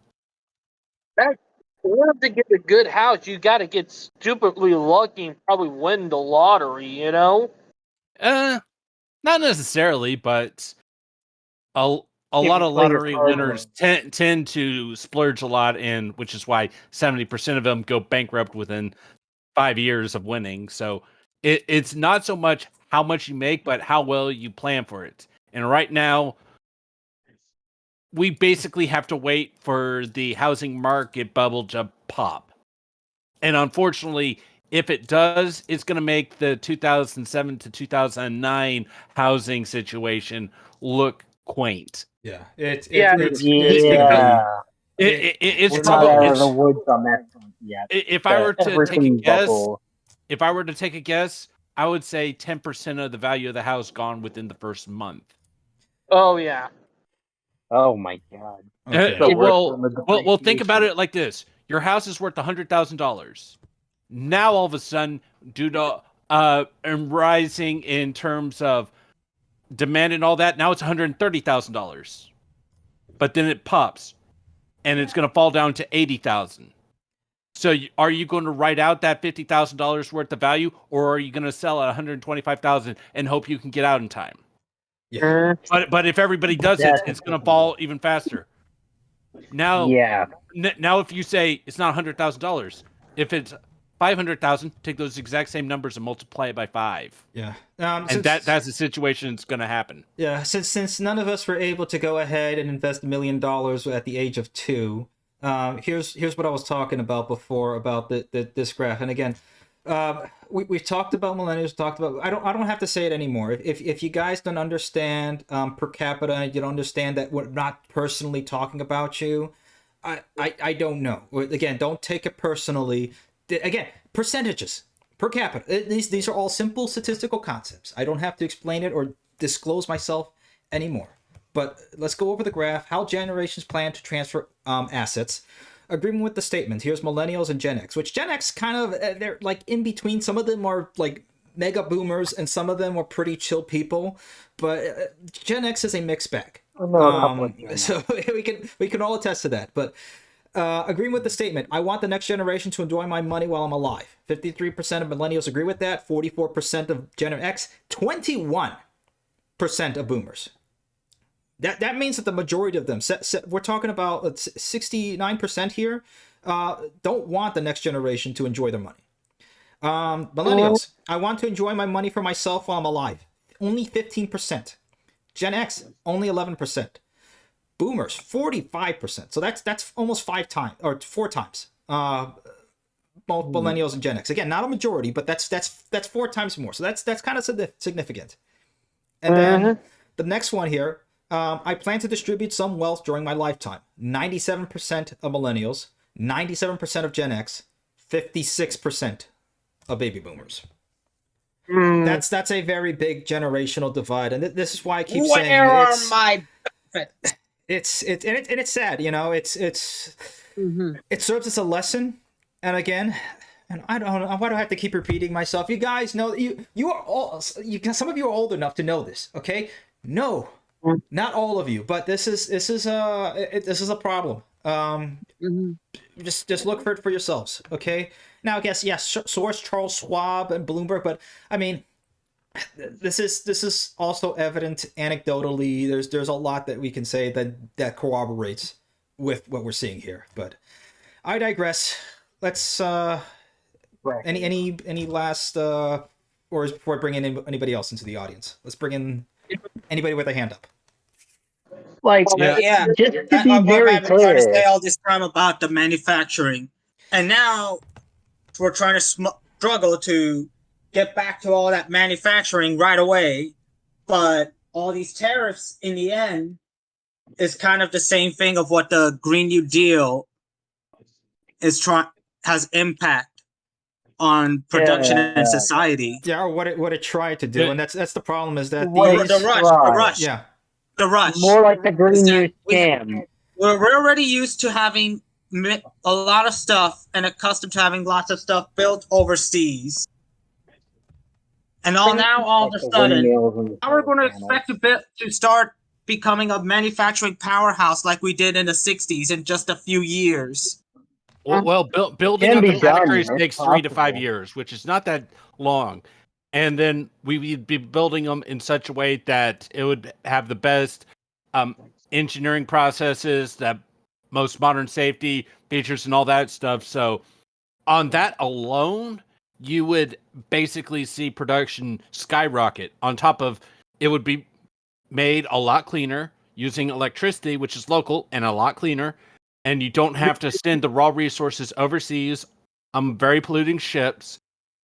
In order to get a good house, you got to get stupidly lucky and probably win the lottery, you know? Not necessarily, but a lot of lottery winners tend to splurge a lot, and which is why 70% of them go bankrupt within 5 years of winning. So It's not so much how much you make, but how well you plan for it. And right now, we basically have to wait for the housing market bubble to pop. And unfortunately, if it does, it's going to make the 2007 to 2009 housing situation look quaint. Yeah, it's We're not probably out of the woods on that front yet. If I were to take a guess, bubble. if I were to take a guess, I would say 10% of the value of the house gone within the first month. Oh yeah. Oh my god. Well, think about it like this: your house is worth $100,000. Now, all of a sudden, due to rising in terms of demand and all that, now it's $130,000. But then it pops, and it's going to fall down to $80,000. So, are you going to write out that $50,000 worth of value, or are you going to sell at $125,000 and hope you can get out in time? Yeah. But if everybody does it, it's going to fall even faster. Now, now if you say it's not $100,000, if it's $500,000, take those exact same numbers and multiply it by 5. Yeah. And that's the situation that's going to happen. Yeah, since none of us were able to go ahead and invest $1 million at the age of 2, here's what I was talking about before about this graph. And again, we've talked about millennials. Talked about I don't have to say it anymore. If you guys don't understand per capita, you don't understand that we're not personally talking about you. I don't know. Again, don't take it personally. Again, percentages per capita. These are all simple statistical concepts. I don't have to explain it or disclose myself anymore. But let's go over the graph. How generations plan to transfer assets. Agreement with the statement. Here's millennials and Gen X, which Gen X kind of, they're like in between. Some of them are like mega boomers and some of them are pretty chill people. But Gen X is a mixed bag. So we can all attest to that. But agreeing with the statement, I want the next generation to enjoy my money while I'm alive. 53% of millennials agree with that. 44% of Gen X. 21% of boomers. That means that the majority of them, we're talking about 69% here, don't want the next generation to enjoy their money. Millennials, I want to enjoy my money for myself while I'm alive. Only 15%. Gen X, only 11%. Boomers, 45%. So that's almost 5 times or 4 times. Both millennials and Gen X. Again, not a majority, but that's 4 times more. So that's kind of significant. And then the next one here. I plan to distribute some wealth during my lifetime. 97% of millennials, 97% of Gen X, 56% of baby boomers. That's a very big generational divide, and this is why I keep saying where are my it's sad, you know. It serves as a lesson, and again. And I don't know why do I have to keep repeating myself. You guys know you are all some of you are old enough to know this, okay? No. Not all of you, but this is a problem. Just look for it for yourselves, okay? Now, I guess yes, source Charles Schwab and Bloomberg, but I mean, this is also evident anecdotally. There's a lot that we can say that corroborates with what we're seeing here. But I digress. Let's any last or before I bring in anybody else into the audience, let's bring in anybody with a hand up. Like, just to be very I've been trying to say clear. all this time about the manufacturing, and now we're trying to struggle to get back to all that manufacturing right away. But all these tariffs, in the end, is kind of the same thing of what the Green New Deal has impact on production and society. Yeah, or what it tried to do, and that's the problem is that the rush. Yeah. The rush. More like the Green New scam. We're already used to having a lot of stuff and accustomed to having lots of stuff built overseas. And all of a sudden, now we're going to expect to start becoming a manufacturing powerhouse like we did in the 60s in just a few years. Well, building up the factories takes 3 to 5 years, which is not that long. And then we'd be building them in such a way that it would have the best engineering processes, the most modern safety features and all that stuff. So on that alone, you would basically see production skyrocket. On top of it would be made a lot cleaner using electricity, which is local and a lot cleaner, and you don't have to send the raw resources overseas on very polluting ships.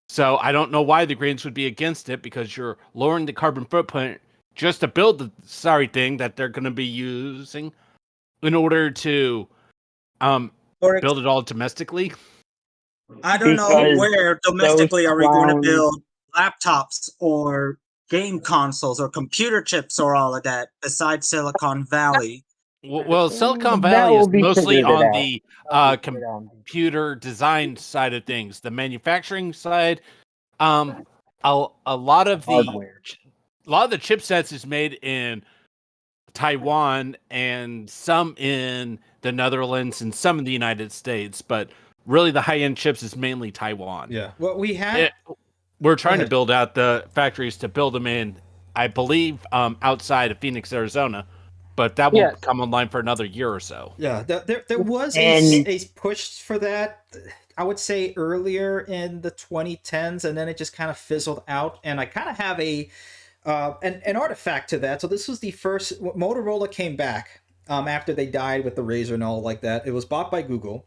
So I don't know why the Greens would be against it, because you're lowering the carbon footprint just to build the sorry thing that they're going to be using in order to build it all domestically. I don't know where domestically are we going to build laptops or game consoles or computer chips or all of that besides Silicon Valley. Well, Silicon Valley is mostly on the computer design side of things. The manufacturing side, a lot of the chipsets is made in Taiwan and some in the Netherlands and some in the United States, but really the high-end chips is mainly Taiwan. Yeah. Well, we're trying to build out the factories to build them in, I believe, outside of Phoenix, Arizona, but that won't come online for another year or so. Yeah, there was a push for that, I would say, earlier in the 2010s, and then it just kind of fizzled out. And I kind of have an artifact to that. So this was the first Motorola came back after they died with the Razr and all like that. It was bought by Google,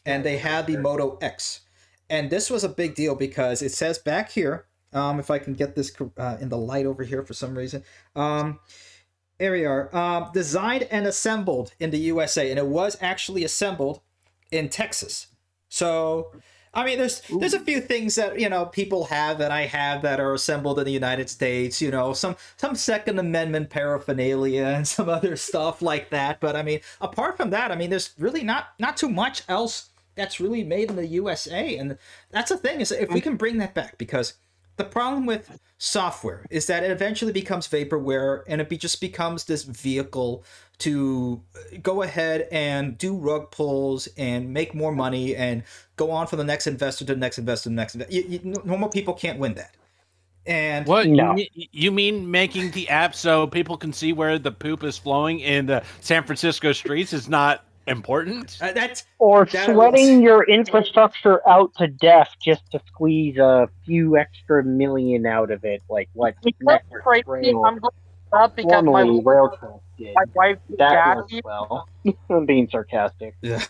and they had the Moto X, and this was a big deal because it says back here, if I can get this in the light over here for some reason. Here we are. Designed and assembled in the USA, and it was actually assembled in Texas. So, I mean, there's a few things that people have that I have that are assembled in the United States. Some Second Amendment paraphernalia and some other stuff like that. But I mean, apart from that, I mean, there's really not too much else that's really made in the USA, and that's the thing, is if we can bring that back, because the problem with software is that it eventually becomes vaporware, and it just becomes this vehicle to go ahead and do rug pulls and make more money and go on from the next investor to the next investor to the next investor. Normal people can't win that. And what you mean making the app so people can see where the poop is flowing in the San Francisco streets is not important? Sweating your infrastructure out to death just to squeeze a few extra million out of it, like what formerly Railtrail did. My wife that works well. I'm being sarcastic. Yeah,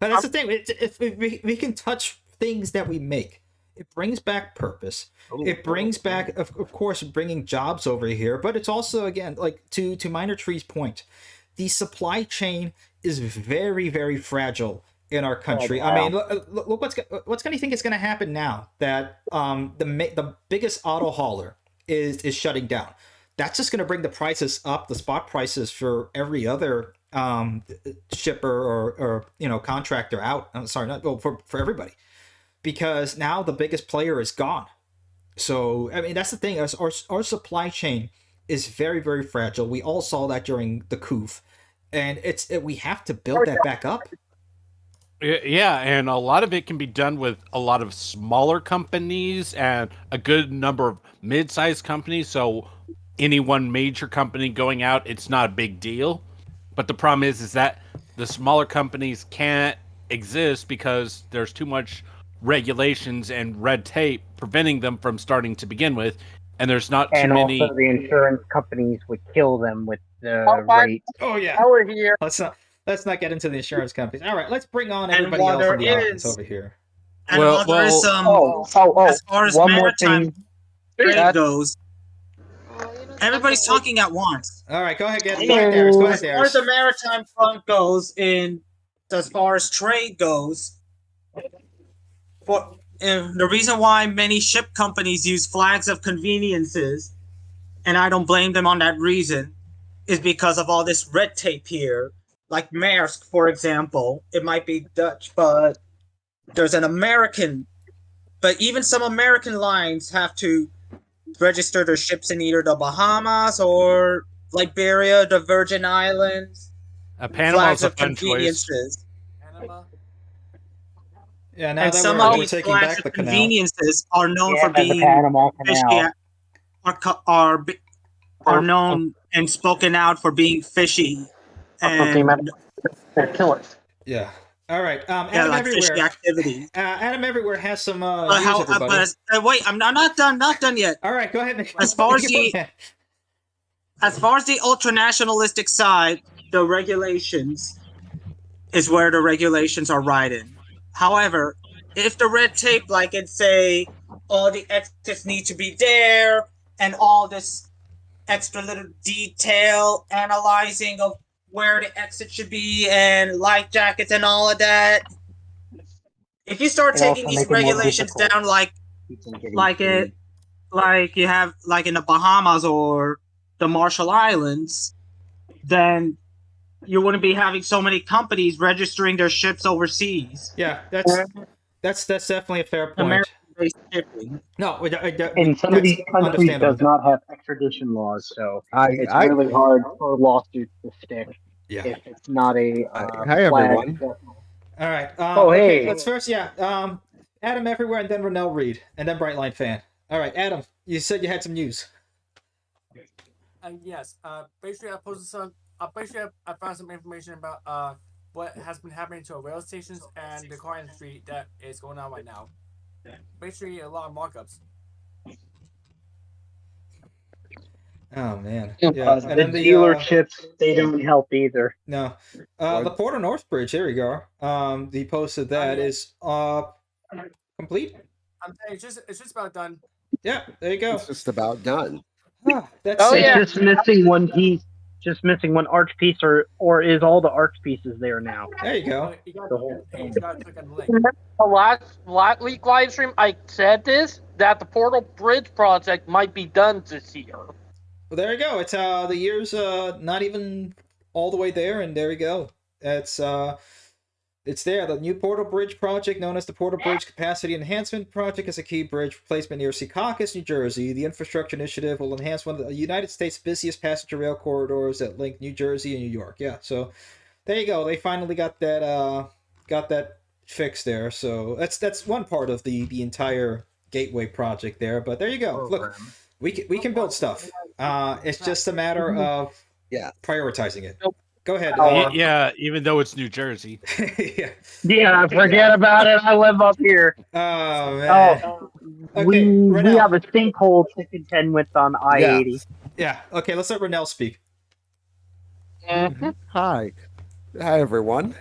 but that's the thing. If we can touch things that we make, it brings back purpose. It brings back, of course, bringing jobs over here. But it's also, again, like to Minor Tree's point, the supply chain is very, very fragile in our country. I mean, look what's going to think is going to happen now that the biggest auto hauler is shutting down. That's just going to bring the prices up, the spot prices for every other shipper or contractor out. I'm sorry, not for everybody, because now the biggest player is gone. So I mean, that's the thing. Our supply chain is very, very fragile. We all saw that during the coup. And we have to build that back up. Yeah, and a lot of it can be done with a lot of smaller companies and a good number of mid-sized companies. So any one major company going out, it's not a big deal. But the problem is that the smaller companies can't exist because there's too much regulations and red tape preventing them from starting to begin with. And there's not too many. And also the insurance companies would kill them with the rate. Oh yeah. Over here. Let's not get into the insurance companies. All right, let's bring on everybody else in the audience over here. And there is as far as maritime trade goes, everybody's talking at once. All right, go ahead, Darius. Go ahead, Darius. As far as the maritime front goes, as far as trade goes, the reason why many ship companies use flags of conveniences, and I don't blame them on that reason, is because of all this red tape here. Like Maersk, for example, it might be Dutch, but there's an American. But even some American lines have to register their ships in either the Bahamas or Liberia, the Virgin Islands. Panama's a fun choice. Yeah, now and that some of we're these taking flags back the of canal. conveniences are known for being fishy, are known and spoken out for being fishy and killers. Yeah. All right. Yeah, Adam like Everywhere. fishy activity. Adam Everywhere has some news, everybody. Wait, I'm not done. Not done yet. All right, go ahead. As far as the ultra-nationalistic side, the regulations is where the regulations are riding. However, if the red tape, like it say, all the exits need to be there, and all this extra little detail analyzing of where the exit should be, and life jackets and all of that. If you start taking these regulations down like you have like in the Bahamas or the Marshall Islands, then you wouldn't be having so many companies registering their ships overseas. Yeah, that's definitely a fair point. American-based shipping. No, and some of these countries does not have extradition laws, so it's really hard for lawsuits to stick if it's not a hi flag. everyone. All right. Hey. Okay, let's first, Adam Everywhere, and then Rennell Reed, and then Brightline Fan. All right, Adam, you said you had some news. Yes. Basically, I found some information about what has been happening to our rail stations and the car industry that is going on right now. Basically, a lot of markups. Oh man. The dealerships, they don't help either. No. The Port of Northbridge, here we go. The posted that is complete. I'm saying it's just about done. Yeah, there you go. It's just about done. That's It's just missing one piece, just missing one arch piece, or is all the arch pieces there now? There you go. The whole page. You gotta click on the link. The last week live stream, I said this, that the Portal Bridge project might be done this year. Well, there you go. It's the year's not even all the way there, and there we go. It's there. The new Portal Bridge project, known as the Portal Bridge Capacity Enhancement Project, is a key bridge replacement near Secaucus, New Jersey. The infrastructure initiative will enhance one of the United States' busiest passenger rail corridors that link New Jersey and New York. Yeah, so there you go. They finally got that fixed there. So that's one part of the entire Gateway project there. But there you go. Look, we can build stuff. It's just a matter of prioritizing it. Go ahead. Yeah, even though it's New Jersey. Yeah, forget about it. I live up here. Oh man. Okay, we have a sinkhole to contend with on I-80. Yeah. Okay, let's let Rennell speak. Hi everyone.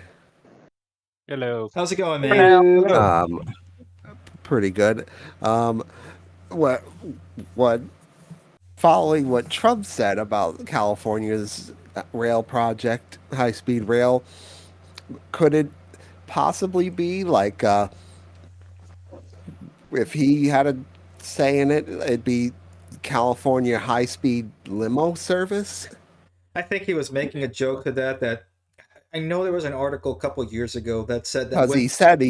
Hello. How's it going, man? Pretty good. What following what Trump said about California's rail project, high-speed rail, could it possibly be like if he had a say in it, it'd be California high-speed limo service? I think he was making a joke to that I know there was an article a couple years ago that said that because he said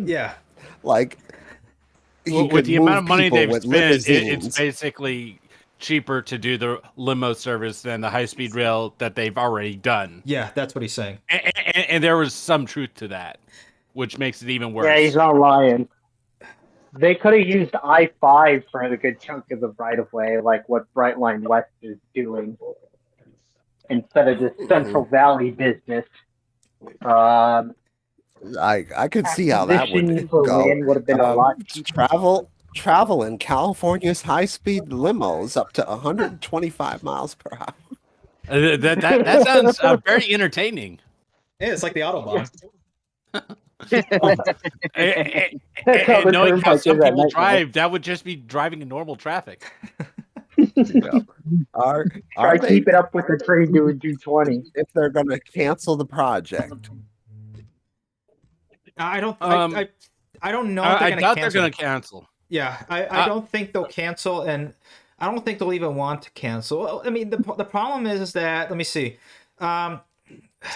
yeah, like with the amount of money they've spent, it's limousines. basically cheaper to do the limo service than the high-speed rail that they've already done. Yeah, that's what he's saying. And there was some truth to that, which makes it even worse. Yeah, he's not lying. They could have used I-5 for a good chunk of the right-of-way, like what Brightline West is doing, instead of this Central Valley business. I could see how that would go. Would have been a lot cheaper. Travel in California's high-speed limos up to 125 miles per hour. That sounds very entertaining. Yeah, it's like the Autobahn. And knowing how some people drive, that would just be driving in normal traffic. Are they, keep it up with the train doing 220 if they're going to cancel the project? I don't know. I doubt they're going to cancel. Yeah, I don't think they'll cancel, and I don't think they'll even want to cancel. Well, I mean, the problem is that, let me see.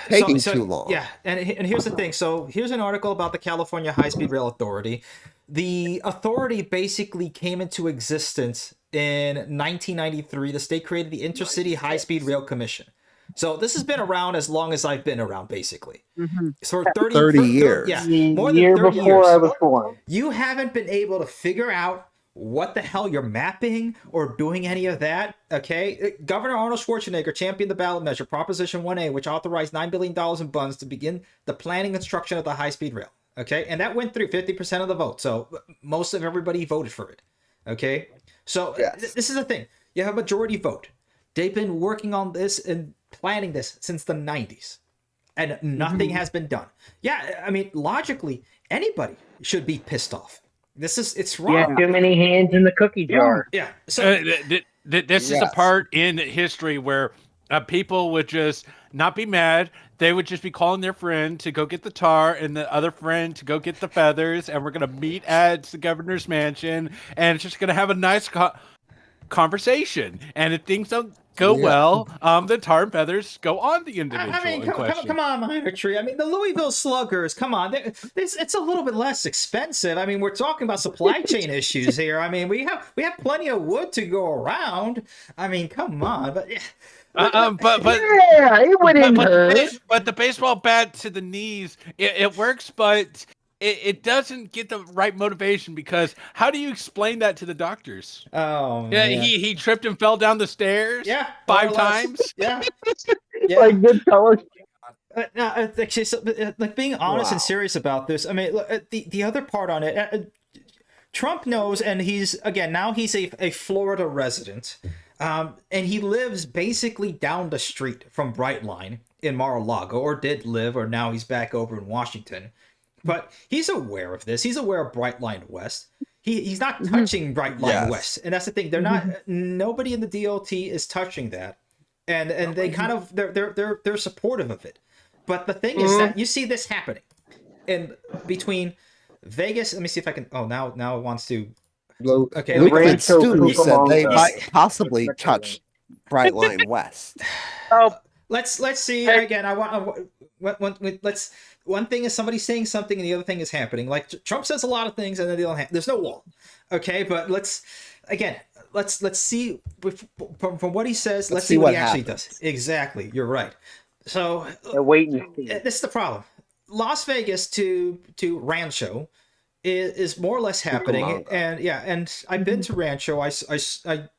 Taking too long. Yeah, and here's the thing. So here's an article about the California High-Speed Rail Authority. The authority basically came into existence in 1993. The state created the Intercity High-Speed Rail Commission. So this has been around as long as I've been around, basically. Mm-hmm. So for 30 years. Yeah, more than year 30 before years. I was born. You haven't been able to figure out what the hell you're mapping or doing any of that. Okay, Governor Arnold Schwarzenegger championed the ballot measure Proposition 1A, which authorized $9 billion in funds to begin the planning and construction of the high-speed rail. Okay, and that went through 50% of the vote, so most of everybody voted for it. Okay, so this is the thing: you have a majority vote. They've been working on this and planning this since the 90s, and nothing has been done. Yeah, I mean, logically, anybody should be pissed off. It's wrong. Yeah, too many hands in the cookie jar. Yeah. So this is a part in history where people would just not be mad. They would just be calling their friend to go get the tar and the other friend to go get the feathers, and we're gonna meet at the governor's mansion, and it's just gonna have a nice conversation. And if things don't go well, the tar and feathers go on the individual. I mean, come on, Minor Tree. I mean, the Louisville Sluggers. Come on, it's a little bit less expensive. I mean, we're talking about supply chain issues here. I mean, we have plenty of wood to go around. I mean, come on, but. It wouldn't hurt. But the baseball bat to the knees, it works, but it doesn't get the right motivation, because how do you explain that to the doctors? Oh, yeah, man. he tripped and fell down the stairs. Yeah, 5 times. Yeah, like good fellas. Like being honest and serious about this. I mean, the other part on it, Trump knows, and he's a Florida resident. And he lives basically down the street from Brightline in Mar-a-Lago, or did live, or now he's back over in Washington. But he's aware of this. He's aware of Brightline West. He's not touching Brightline West, and that's the thing. They're not. Nobody in the DOT is touching that, and they kind of they're supportive of it. But the thing is that you see this happening in between Vegas. Let me see if I can. Oh, now it wants to. Okay, the students said they might possibly touch Brightline West. Let's see again. One thing is somebody saying something, and the other thing is happening. Like Trump says a lot of things, and then there's no wall. Okay, but let's see from what he says. Let's see what he actually does. Exactly, you're right. So wait and see. This is the problem. Las Vegas to Rancho is more or less happening, and I've been to Rancho. I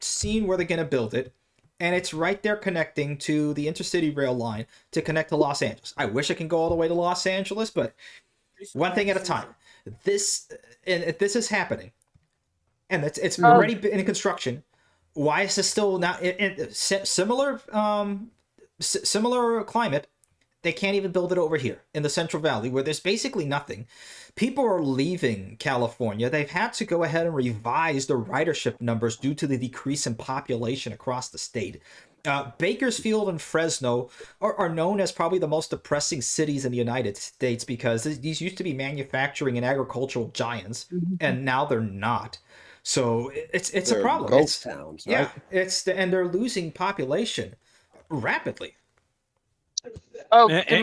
seen where they're gonna build it, and it's right there connecting to the intercity rail line to connect to Los Angeles. I wish I can go all the way to Los Angeles, but one thing at a time. This is happening, and it's already in construction. Why is this still not in similar climate? They can't even build it over here in the Central Valley, where there's basically nothing. People are leaving California. They've had to go ahead and revise the ridership numbers due to the decrease in population across the state. Bakersfield and Fresno are known as probably the most depressing cities in the United States, because these used to be manufacturing and agricultural giants, and now they're not. So it's a problem. Ghost towns, right? Yeah, and they're losing population rapidly. Oh, I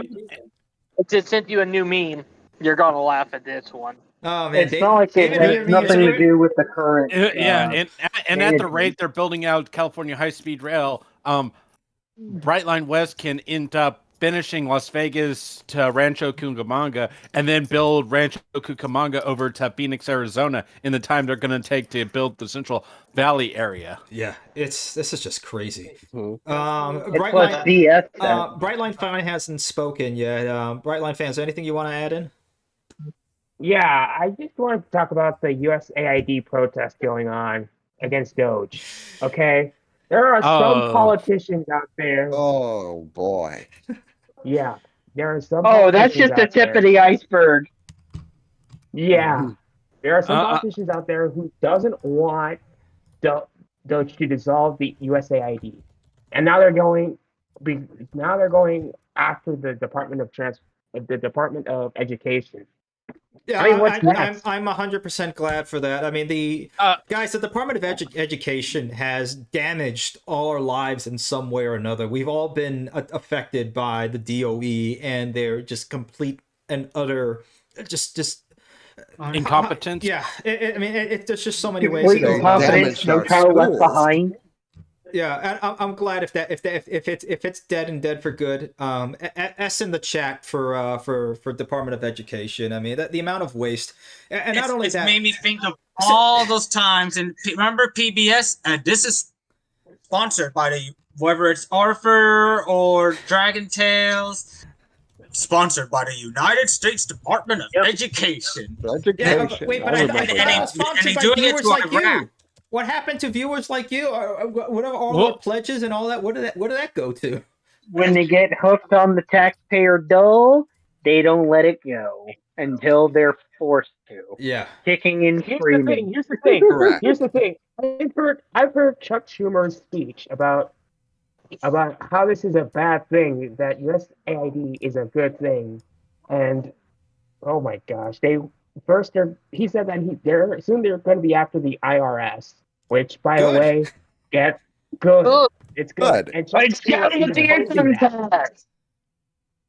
sent you a new meme. You're gonna laugh at this one. Oh man, it's not like it has nothing to do with the current. And at the rate they're building out California high-speed rail, Brightline West can end up finishing Las Vegas to Rancho Cucamonga, and then build Rancho Cucamonga over to Phoenix, Arizona, in the time they're going to take to build the Central Valley area. Yeah, this is just crazy. Brightline fan hasn't spoken yet. Brightline fans, anything you want to add in? Yeah, I just wanted to talk about the USAID protest going on against Doge. Okay, there are some politicians out there. Oh boy. Yeah, there are some. Oh, that's just the tip of the iceberg. Yeah, there are some politicians out there who doesn't want Doge to dissolve the USAID, and now they're going after the Department of Education. Yeah, I mean, what's next? I'm 100% glad for that. I mean, the Department of Education has damaged all our lives in some way or another. We've all been affected by the DOE and their just complete and utter just incompetence. Yeah, I mean, there's just so many ways to go. Incompetence, no child left behind. Yeah, and I'm glad if it's dead and dead for good. S in the chat for Department of Education. I mean, the amount of waste, and not only it's that, made me think of all those times. And remember PBS? And this is sponsored by whether it's Arthur or Dragon Tales. Sponsored by the United States Department of Education. Yeah, wait, but I thought it was sponsored by viewers like you. What happened to viewers like you? What are all the pledges and all that? What did that go to? When they get hooked on the taxpayer dole, they don't let it go until they're forced to. Yeah. Kicking and screaming. Here's the thing. Here's the thing. I've heard Chuck Schumer's speech about how this is a bad thing, that USAID is a good thing, and oh my gosh, he said that they're going to be after the IRS, which by the way, get good. It's good. And It's down with the income tax.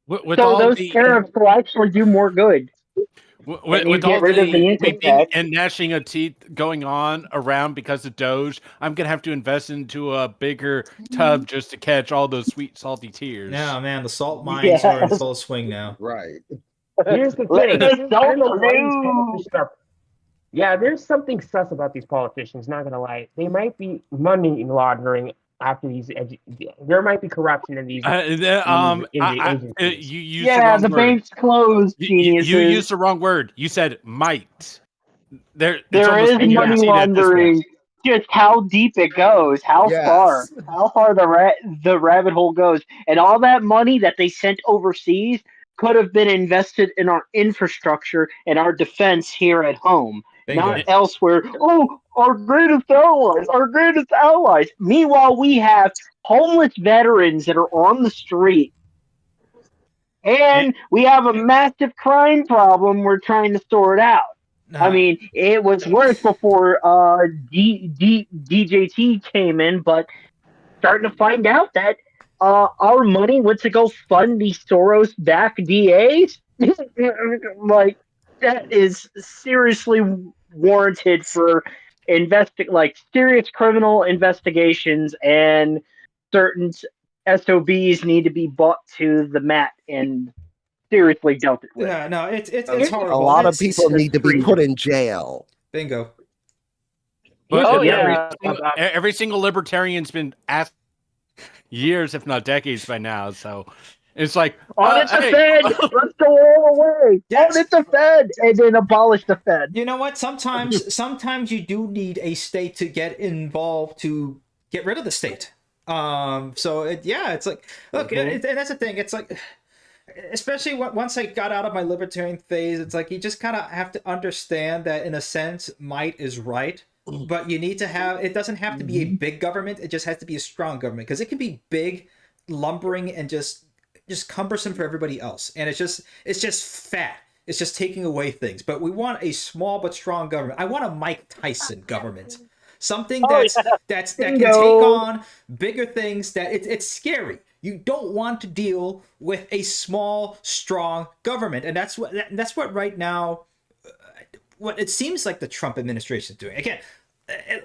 With So all those the tariffs will actually do more good. with get all rid of the the income weeping tax. and gnashing of teeth going on around because of Doge, I'm gonna have to invest into a bigger tub just to catch all those sweet salty tears. Yeah, man, the salt mines are in full swing now. Right. Here's the thing. I don't know why these politicians are. Yeah, there's something sus about these politicians. Not gonna lie, they might be money laundering after these. There might be corruption in these. In the agencies. You used the wrong word. bank's closed. You used the wrong word. You said might. There is money laundering. Just how deep it goes, how far the rabbit hole goes, and all that money that they sent overseas could have been invested in our infrastructure and our defense here at home, not elsewhere. Oh, our greatest allies. Meanwhile, we have homeless veterans that are on the street. And we have a massive crime problem we're trying to sort out. I mean, it was worse before DJT came in, but starting to find out that our money went to go fund these Soros-backed DAs. Like, that is seriously warranted for serious criminal investigations, and certain SOBs need to be brought to the mat and seriously dealt with. Yeah, no, it's horrible. A lot of people need to be put in jail. Bingo. But every single libertarian's been asked years, if not decades, by now. So it's like, audit the Fed. Let's go all the way. Audit the Fed and then abolish the Fed. You know what? Sometimes you do need a state to get involved to get rid of the state. It's like, look, and that's the thing. It's like, especially once I got out of my libertarian phase, it's like you just kind of have to understand that, in a sense, might is right. But you need to have, it doesn't have to be a big government. It just has to be a strong government, because it can be big, lumbering, and just cumbersome for everybody else. And it's just fat. It's just taking away things. But we want a small but strong government. I want a Mike Tyson government. Something that can take on bigger things. That it's scary. You don't want to deal with a small, strong government, and that's what right now. What it seems like the Trump administration is doing. Again,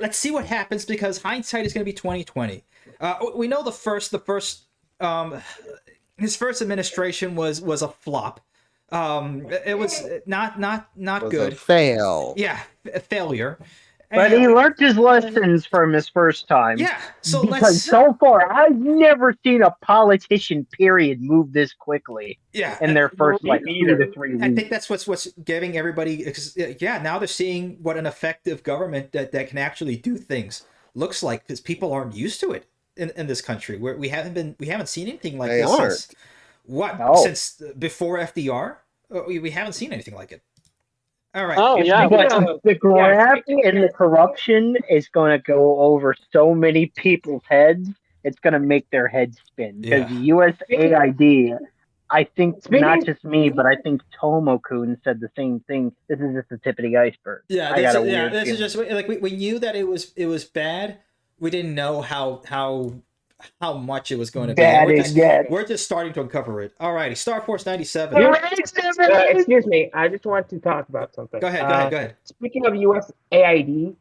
let's see what happens, because hindsight is going to be 2020. We know his first administration was a flop. It was not good. A fail. Yeah, a failure. But he learned his lessons from his first time. Yeah, so far I've never seen a politician period move this quickly. Yeah, in their first 2 to 3 weeks. I think that's what's giving everybody. Yeah, now they're seeing what an effective government that can actually do things looks like, because people aren't used to it in this country, where we haven't seen anything like this since before FDR. We haven't seen anything like it. All right. Oh yeah, but the graft and the corruption is going to go over so many people's heads. It's going to make their heads spin, because USAID. I think not just me, but I think Tomo-kun said the same thing. This is just the tip of the iceberg. Yeah, this is just like we knew that it was bad. We didn't know how much it was going to be. We're just starting to uncover it. All righty, Star Force 97. Excuse me, I just want to talk about something. Go ahead. Speaking of USAID,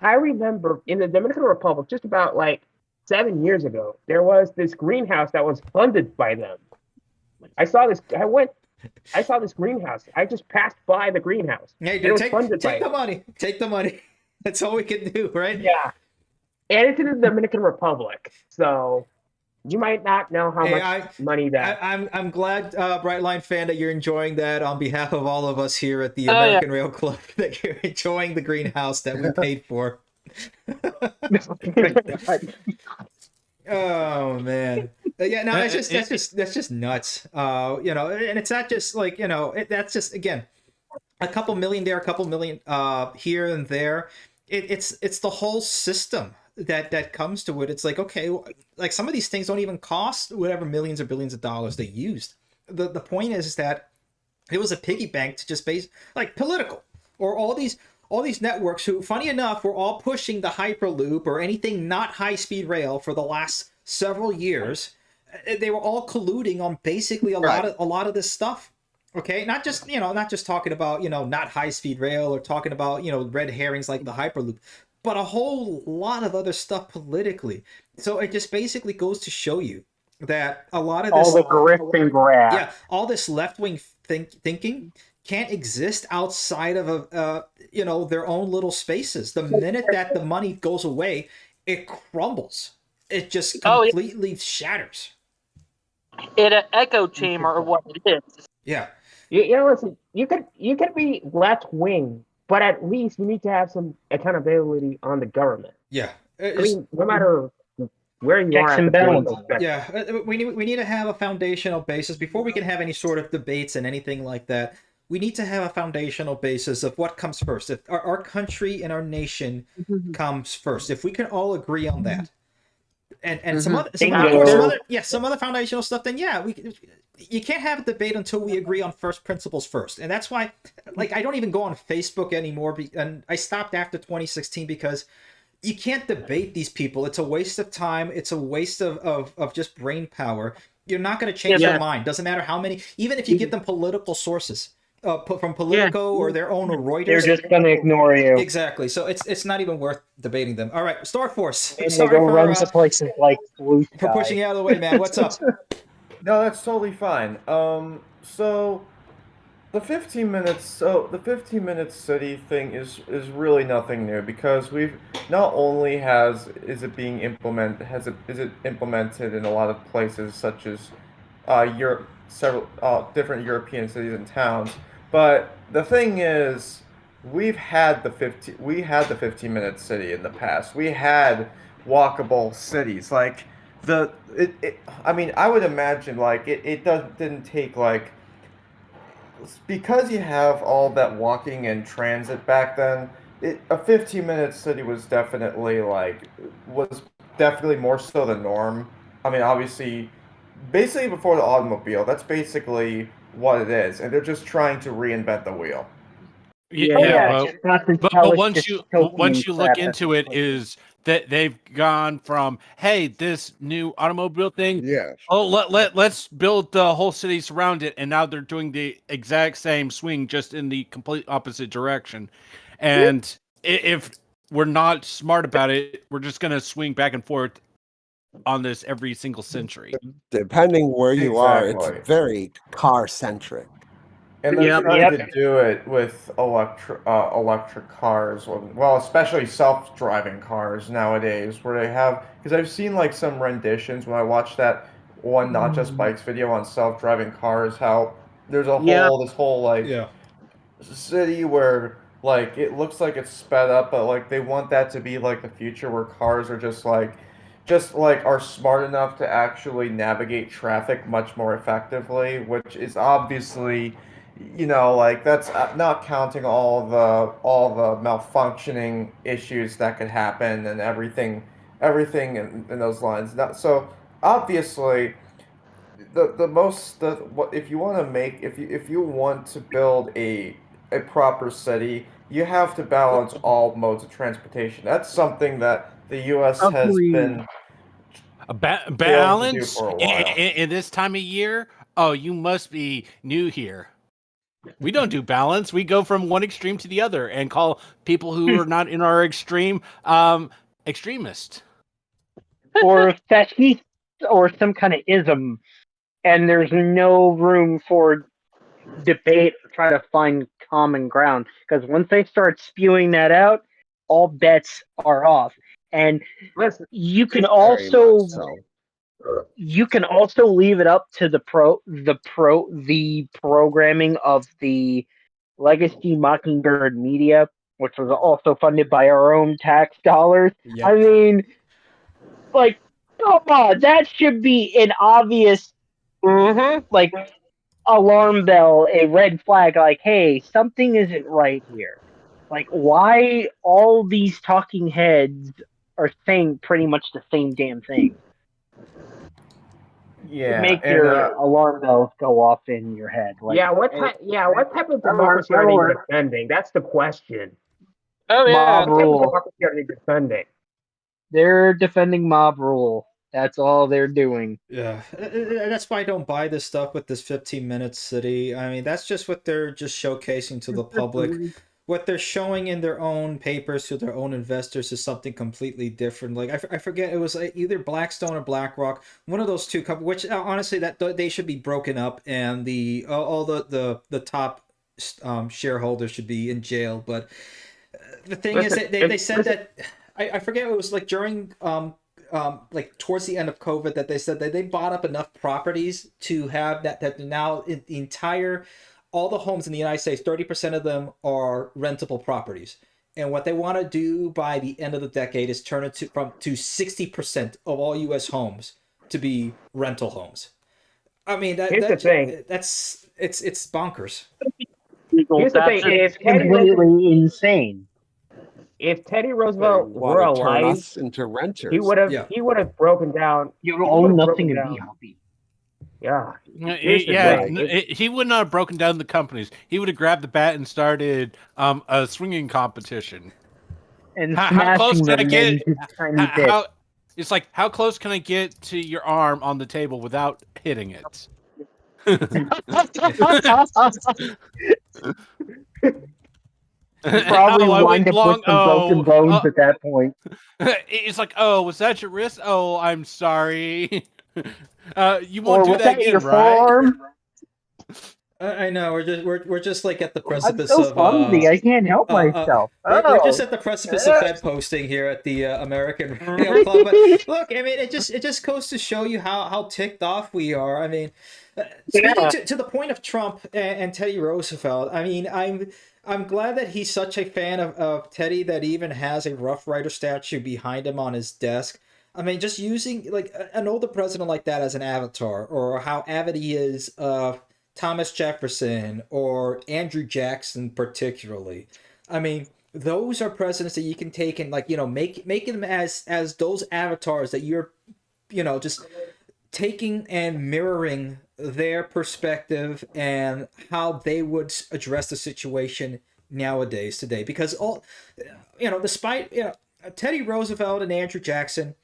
I remember in the Dominican Republic, just about like 7 years ago, there was this greenhouse that was funded by them. I saw this. I saw this greenhouse. I just passed by the greenhouse. Hey, And dude, it was funded by take the them. money. Take the money. That's all we can do, right? Yeah. And it's in the Dominican Republic, so you might not know how much money that. I'm glad, Brightline fan, that you're enjoying that on behalf of all of us here at the Oh, American Rail Club. That you're enjoying the greenhouse that we paid for. Oh man, yeah, no, it's just that's just nuts. You know, and it's not just like, you know, that's just, again, a couple million there, a couple million here and there. It's the whole system that comes to it. It's like, okay, like some of these things don't even cost whatever millions or billions of dollars they used. The point is that it was a piggy bank to just base, like, political, or all these networks who, funny enough, were all pushing the Hyperloop or anything not high-speed rail for the last several years. They were all colluding on basically a lot of this stuff. Okay, not just talking about, you know, not high-speed rail, or talking about, you know, red herrings like the Hyperloop, but a whole lot of other stuff politically. So it just basically goes to show you that a lot of this, All the grift and grab. yeah, all this left-wing thinking can't exist outside of you know, their own little spaces. The minute that the money goes away, it crumbles. It just completely shatters. It an echo chamber of what it is. Yeah. You know, listen. You could be left wing, but at least you need to have some accountability on the government. Yeah. I mean, no matter where you are. At the political spectrum. Yeah, we need to have a foundational basis before we can have any sort of debates and anything like that. We need to have a foundational basis of what comes first. If our country and our nation comes first, if we can all agree on that, and some other foundational stuff, then yeah, you can't have a debate until we agree on first principles first. And that's why, like, I don't even go on Facebook anymore, and I stopped after 2016 because you can't debate these people. It's a waste of time. It's a waste of just brain power. You're not going to change their mind. Doesn't matter how many, even if you give them political sources, from Politico or their own Reuters, they're just going to ignore you. Exactly. So it's not even worth debating them. All right, Star Force. And they go run to places like Blue Sky. For pushing you out of the way, man. What's up? No, that's totally fine. So the 15 minute city thing is really nothing new, because we've not only is it implemented in a lot of places such as Europe, several different European cities and towns, but the thing is, we had the 15-minute city in the past. We had walkable cities. Like I mean, I would imagine, like, it didn't take, like, because you have all that walking and transit back then, a 15-minute city was definitely more so the norm. I mean, obviously, basically before the automobile, that's basically what it is, and they're just trying to reinvent the wheel. But once you look into it, is that they've gone from, hey, this new automobile thing, let's build the whole city around it, and now they're doing the exact same swing, just in the complete opposite direction. And if we're not smart about it, we're just going to swing back and forth on this every single century. Depending where you are, it's very car-centric. And they're trying to do it with electric cars, well, especially self-driving cars nowadays, where they have, because I've seen, like, some renditions when I watched that one Not Just Bikes video on self-driving cars, how there's this whole city where, like, it looks like it's sped up, but, like, they want that to be, like, the future where cars are just are smart enough to actually navigate traffic much more effectively, which is obviously, you know, like, that's not counting all the malfunctioning issues that could happen and everything in those lines. So obviously, if you want to build a proper city, you have to balance all modes of transportation. That's something that the U.S. has been balance for a while. In this time of year. Oh, you must be new here. We don't do balance. We go from one extreme to the other and call people who are not in our extreme extremist. or fascist or some kind of ism, and there's no room for debate or try to find common ground. Because once they start spewing that out, all bets are off. And you can also you can also leave it up to the programming of the Legacy Mockingbird Media, which was also funded by our own tax dollars. Yep. I mean, like, come on, that should be an obvious, like, alarm bell, a red flag, like, hey, something isn't right here. Like, why all these talking heads are saying pretty much the same damn thing? Yeah, Make and your alarm bells go off in your head. Like, what type of democracy are they defending? That's the question. Oh yeah, mob rule. What type of democracy are they defending? They're defending mob rule. That's all they're doing. Yeah, that's why I don't buy this stuff with this 15-minute city. I mean, that's just what they're just showcasing to the public. What they're showing in their own papers to their own investors is something completely different. Like I forget, it was like either Blackstone or BlackRock, one of those two companies. Which honestly, that they should be broken up, and all the top shareholders should be in jail. But the thing is, they said that I forget, it was like during like towards the end of COVID that they said that they bought up enough properties to have that now the entire all the homes in the United States, 30% of them are rentable properties. And what they want to do by the end of the decade is turn it to 60% of all U.S. homes to be rental homes. I mean, Here's the thing. It's bonkers. Here's the thing. It's completely insane. If Teddy Roosevelt were want to turn alive, us into renters. he would have broken down. You own nothing and be happy. Yeah. He would not have broken down the companies. He would have grabbed the bat and started a swinging competition. And how close can I get? into tiny bits. It's like, how close can I get to your arm on the table without hitting it? Probably wind up with some broken bones at that point. It's like, oh, was that your wrist? Oh, I'm sorry. You won't do was that again, your right? forearm? I know we're just like at the precipice I'm so of clumsy. I can't help myself. We're just at the precipice of Fed posting here at the American Radio Club. But look, I mean, it just goes to show you how ticked off we are. I mean, speaking to the point of Trump and Teddy Roosevelt, I mean, I'm glad that he's such a fan of Teddy that he even has a Rough Rider statue behind him on his desk. I mean, just using like an older president like that as an avatar, or how avid he is of Thomas Jefferson or Andrew Jackson particularly. I mean, those are presidents that you can take and, like, making them as those avatars that you're, just taking and mirroring their perspective and how they would address the situation today. Because despite Teddy Roosevelt and Andrew Jackson,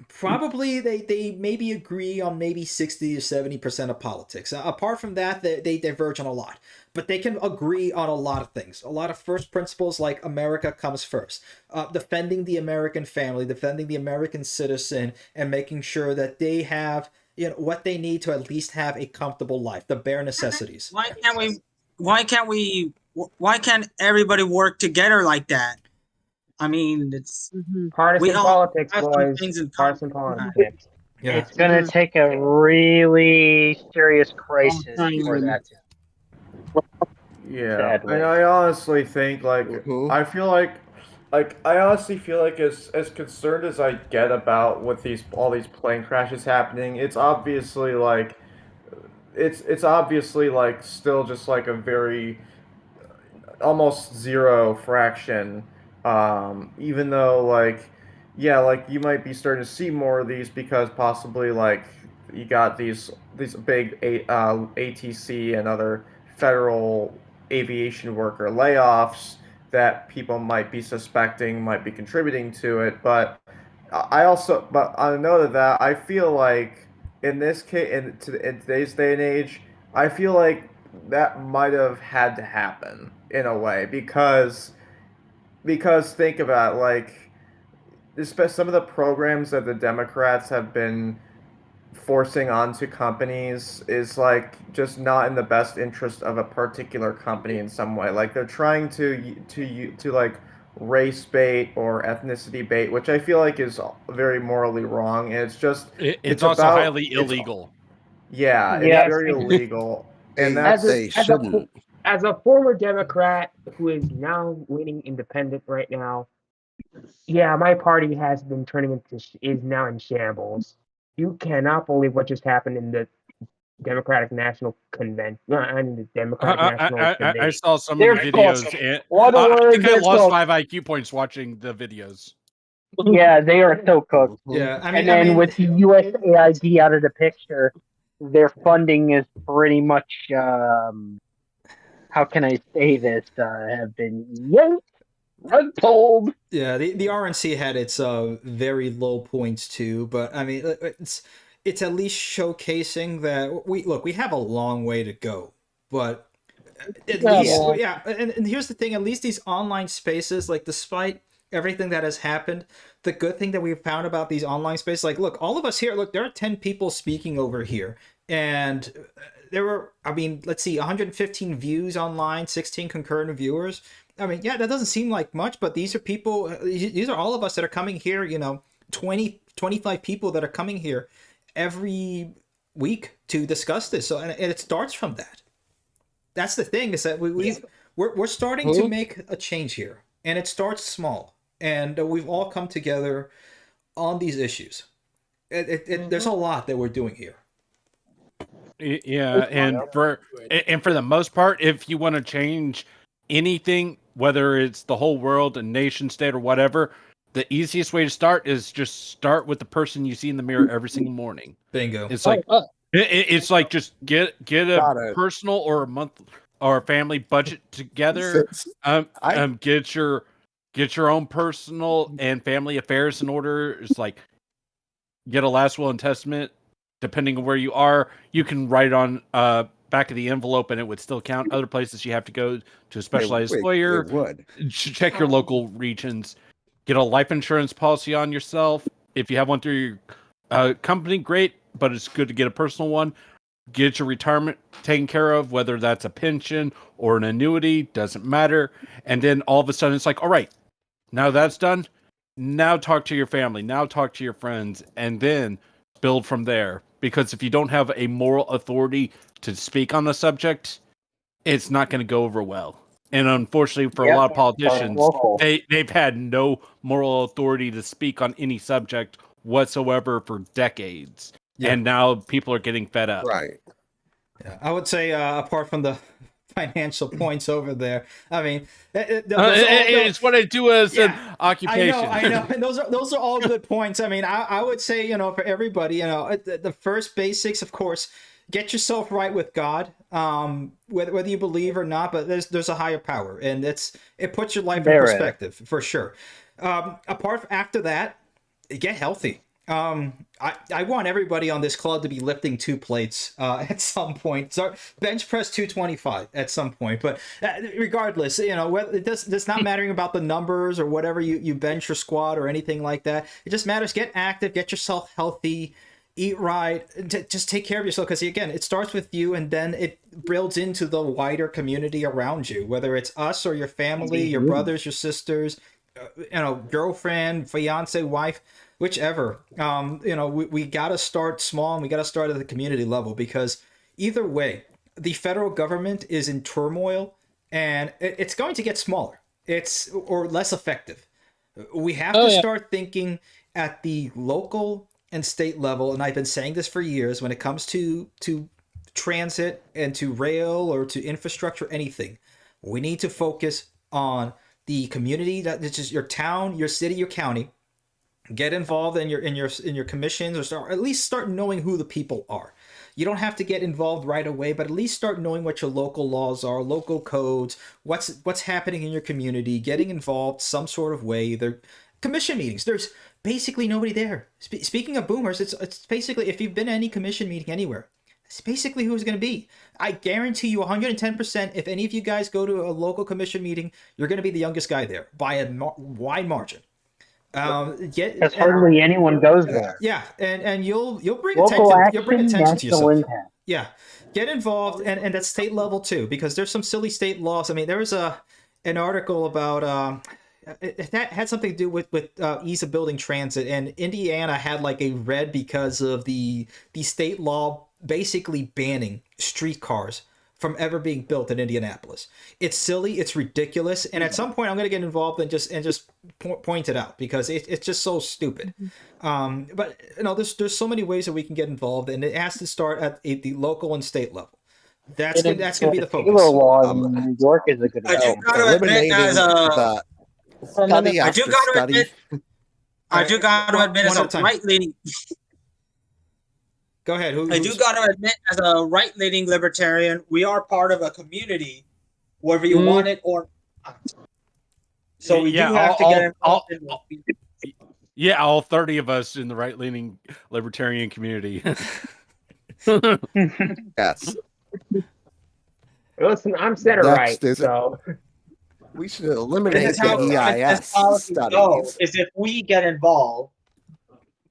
probably they maybe agree on maybe 60 to 70% of politics. Apart from that, they diverge on a lot, but they can agree on a lot of things. A lot of first principles, like America comes first, defending the American family, defending the American citizen, and making sure that they have what they need to at least have a comfortable life, the bare necessities. Why can't everybody work together like that? I mean, it's partisan politics, boys. Partisan politics. Yeah. It's gonna take a really serious crisis for that. Yeah, Sadly. and I honestly think, I feel like I honestly feel like as concerned as I get about with all these plane crashes happening, it's obviously it's obviously still just like a very almost zero fraction. Even though you might be starting to see more of these because possibly you got these big ATC and other federal aviation worker layoffs that people might be suspecting might be contributing to it. But on a note of that, I feel like in this case, in today's day and age, I feel like that might have had to happen in a way because think about some of the programs that the Democrats have been forcing onto companies is like just not in the best interest of a particular company in some way. Like they're trying to like race bait or ethnicity bait, which I feel like is very morally wrong. And it's also highly illegal. Yeah, it's Yes. very illegal, and as that's as a former Democrat who is now winning independent right now, yeah, my party has been turning into is now in shambles. You cannot believe what just happened in the Democratic National Convention. I mean, the Democratic National Committee. I saw some They're of the videos, cooked. and What a I word! think I They're lost cooked. 5 IQ points watching the videos. Yeah, they are so cooked. Yeah, and then with the USAID out of the picture, their funding is pretty much how can I say this? Have been yanked. I'm told. Yeah, the RNC had its very low points too, but I mean it's at least showcasing that we have a long way to go, but at least and here's the thing, at least these online spaces, like despite everything that has happened, the good thing that we've found about these online spaces, like look, all of us here, look, there are 10 people speaking over here, and there were, I mean, let's see, 115 views online, 16 concurrent viewers. I mean, yeah, that doesn't seem like much, but these are people, these are all of us that are coming here, 25 people that are coming here every week to discuss this. So, and it starts from that. That's the thing, is that we're starting to make a change here, and it starts small, and we've all come together on these issues. There's a lot that we're doing here. Yeah, and for the most part, if you want to change anything, whether it's the whole world, a nation state, or whatever, the easiest way to start is just start with the person you see in the mirror every single morning. Bingo. It's like it's like just get a personal or a month or a family budget together. Get your own personal and family affairs in order. It's like get a last will and testament. Depending on where you are, you can write on back of the envelope and it would still count. Other places you have to go to a specialized lawyer. Check your local regions. Get a life insurance policy on yourself. If you have one through your company, great, but it's good to get a personal one. Get your retirement taken care of, whether that's a pension or an annuity, doesn't matter. And then all of a sudden it's like, all right, now that's done. Now talk to your family. Now talk to your friends. And then build from there. Because if you don't have a moral authority to speak on the subject, it's not going to go over well. And unfortunately for a lot of politicians, they've had no moral authority to speak on any subject whatsoever for decades. Yeah. And now people are getting fed up. Right. Yeah, I would say apart from the financial points over there, I mean, it's what I do as an occupation. I know, and those are all good points. I mean, I would say, for everybody, the first basics, of course, get yourself right with God, whether you believe or not, but there's a higher power, and it puts your life in perspective for sure. After that, get healthy. I want everybody on this club to be lifting 2 plates at some point. So bench press 225 at some point. But regardless, it's not mattering about the numbers or whatever you bench or squat or anything like that. It just matters. Get active, get yourself healthy, eat right, just take care of yourself. Because again, it starts with you, and then it builds into the wider community around you, whether it's us or your family, your brothers, your sisters, girlfriend, fiance, wife, whichever. We got to start small, and we got to start at the community level, because either way, the federal government is in turmoil, and it's going to get smaller. Or less effective. We have to start thinking at the local and state level, and I've been saying this for years, when it comes to transit and to rail or to infrastructure, anything, we need to focus on the community, that's just your town, your city, your county. Get involved in your commissions, or at least start knowing who the people are. You don't have to get involved right away, but at least start knowing what your local laws are, local codes, what's happening in your community, getting involved some sort of way. Either commission meetings, there's basically nobody there. Speaking of boomers, it's basically, if you've been to any commission meeting anywhere, it's basically who's going to be. I guarantee you 110%, if any of you guys go to a local commission meeting, you're going to be the youngest guy there by a wide margin. Because hardly anyone goes there. Yeah, and you'll bring Local attention. action, You'll bring attention to national yourself. impact. Yeah, get involved, and at state level too, because there's some silly state laws. I mean, there was an article about that had something to do with ease of building transit, and Indiana had like a red because of the state law basically banning streetcars from ever being built in Indianapolis. It's silly, it's ridiculous, and at some point I'm going to get involved and just point it out because it's just so stupid. But there's so many ways that we can get involved, and it has to start at the local and state level. That's going to be the focus. Taylor law in New York is a good I do gotta admit, as a study I after do gotta study. admit, I do gotta admit, as one a at a time. right-leaning, Go ahead. I do gotta admit, as a right-leaning libertarian, we are part of a community, whether you want it or not. So we do have to get involved in Yeah, all 30 of us in the right-leaning libertarian community. Yes. Listen, I'm center Next right, is- so We should eliminate This is how the EIS this policy studies. goes, is if we get involved.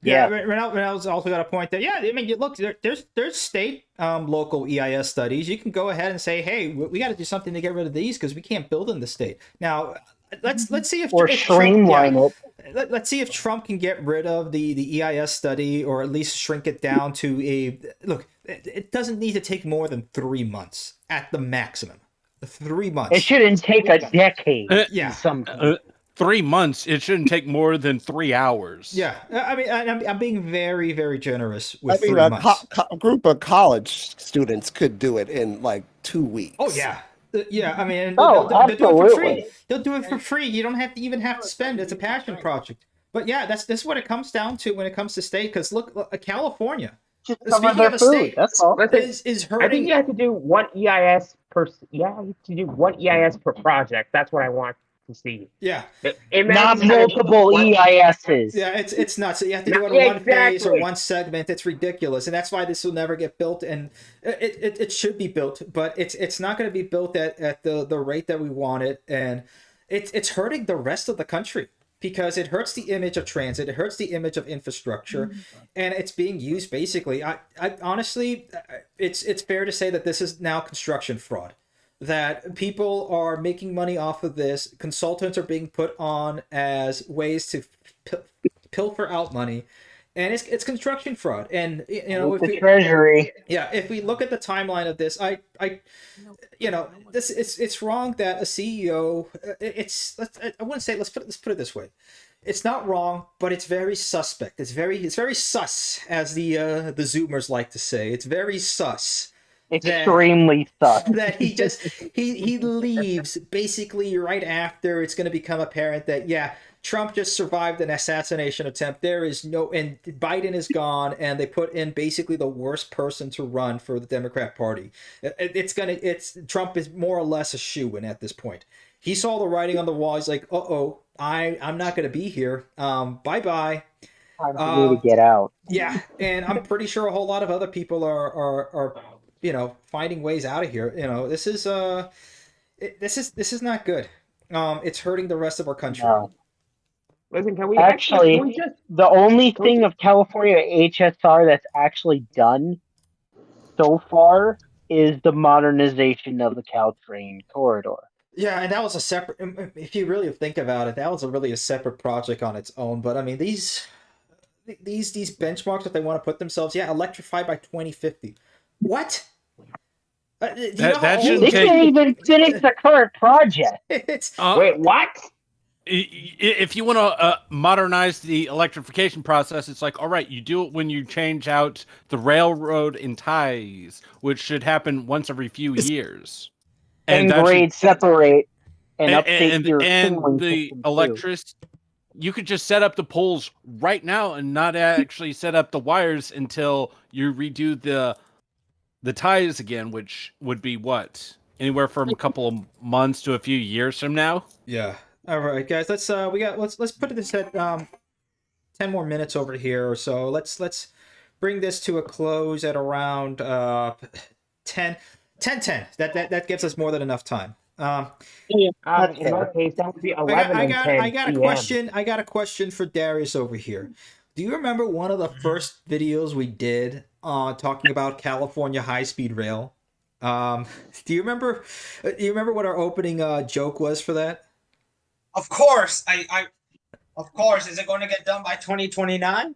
Yeah, Renald's also got a point that, yeah, I mean, look, there's state local EIS studies. You can go ahead and say, hey, we got to do something to get rid of these because we can't build in the state. Now, let's see if streamline it. Let's see if Trump can get rid of the EIS study, or at least shrink it down to a look. It doesn't need to take more than 3 months at the maximum. 3 months. It shouldn't take a decade. Yeah. 3 months. It shouldn't take more than 3 hours. Yeah, I mean, I'm being very, very generous with I mean, 3 months. a group of college students could do it in like 2 weeks. Oh yeah, yeah. I mean, Oh, they'll do it for free. absolutely. They'll do it for free. You don't have to spend. It's a passion project. But yeah, that's what it comes down to when it comes to state. Because look, California. Cover their food. That's all. Is hurting. I think you have to do one EIS per. You have to do one EIS per project. That's what I want to see. Yeah. Not multiple EISs. Yeah, it's nuts. You have to do it Yeah, in one phase or exactly. one segment. It's ridiculous, and that's why this will never get built. And it should be built, but it's not going to be built at the rate that we want it, and it's hurting the rest of the country because it hurts the image of transit, it hurts the image of infrastructure, and it's being used basically. I honestly, it's fair to say that this is now construction fraud. That people are making money off of this. Consultants are being put on as ways to pilfer out money, and it's construction fraud. And if the Treasury. Yeah, if we look at the timeline of this, I this it's wrong that a CEO. I wouldn't say let's put it this way. It's not wrong, but it's very suspect. It's very sus, as the Zoomers like to say. It's very sus. Extremely sus. That he leaves basically right after it's going to become apparent that Trump just survived an assassination attempt. There is and Biden is gone, and they put in basically the worst person to run for the Democrat Party. Trump is more or less a shoo-in at this point. He saw the writing on the wall. He's like, I'm not going to be here. Bye-bye. Time for me to get out. Yeah, and I'm pretty sure a whole lot of other people are finding ways out of here. This is not good. It's hurting the rest of our country. No. Listen, can we actually? Can we just, the only thing of California HSR that's actually done so far is the modernization of the Caltrain corridor. Yeah, and that was a separate. If you really think about it, that was really a separate project on its own. But I mean, these benchmarks that they want to put themselves, electrify by 2050. What? They can't even finish the current project. Wait, what? If you want to modernize the electrification process, it's like, all right, you do it when you change out the railroad and ties, which should happen once every few years. And grade separate and update your and the electricity. You could just set up the poles right now and not actually set up the wires until you redo the ties again, which would be what? Anywhere from a couple of months to a few years from now? Yeah. All right, guys. Let's put this at 10 more minutes over here or so. Let's bring this to a close at around 10:10. That gives us more than enough time. In my case, that would be 11 and 10 I got a PM. question. I got a question for Darius over here. Do you remember one of the first videos we did talking about California high-speed rail? Do you remember? Do you remember what our opening joke was for that? Of course, of course. Is it going to get done by 2029?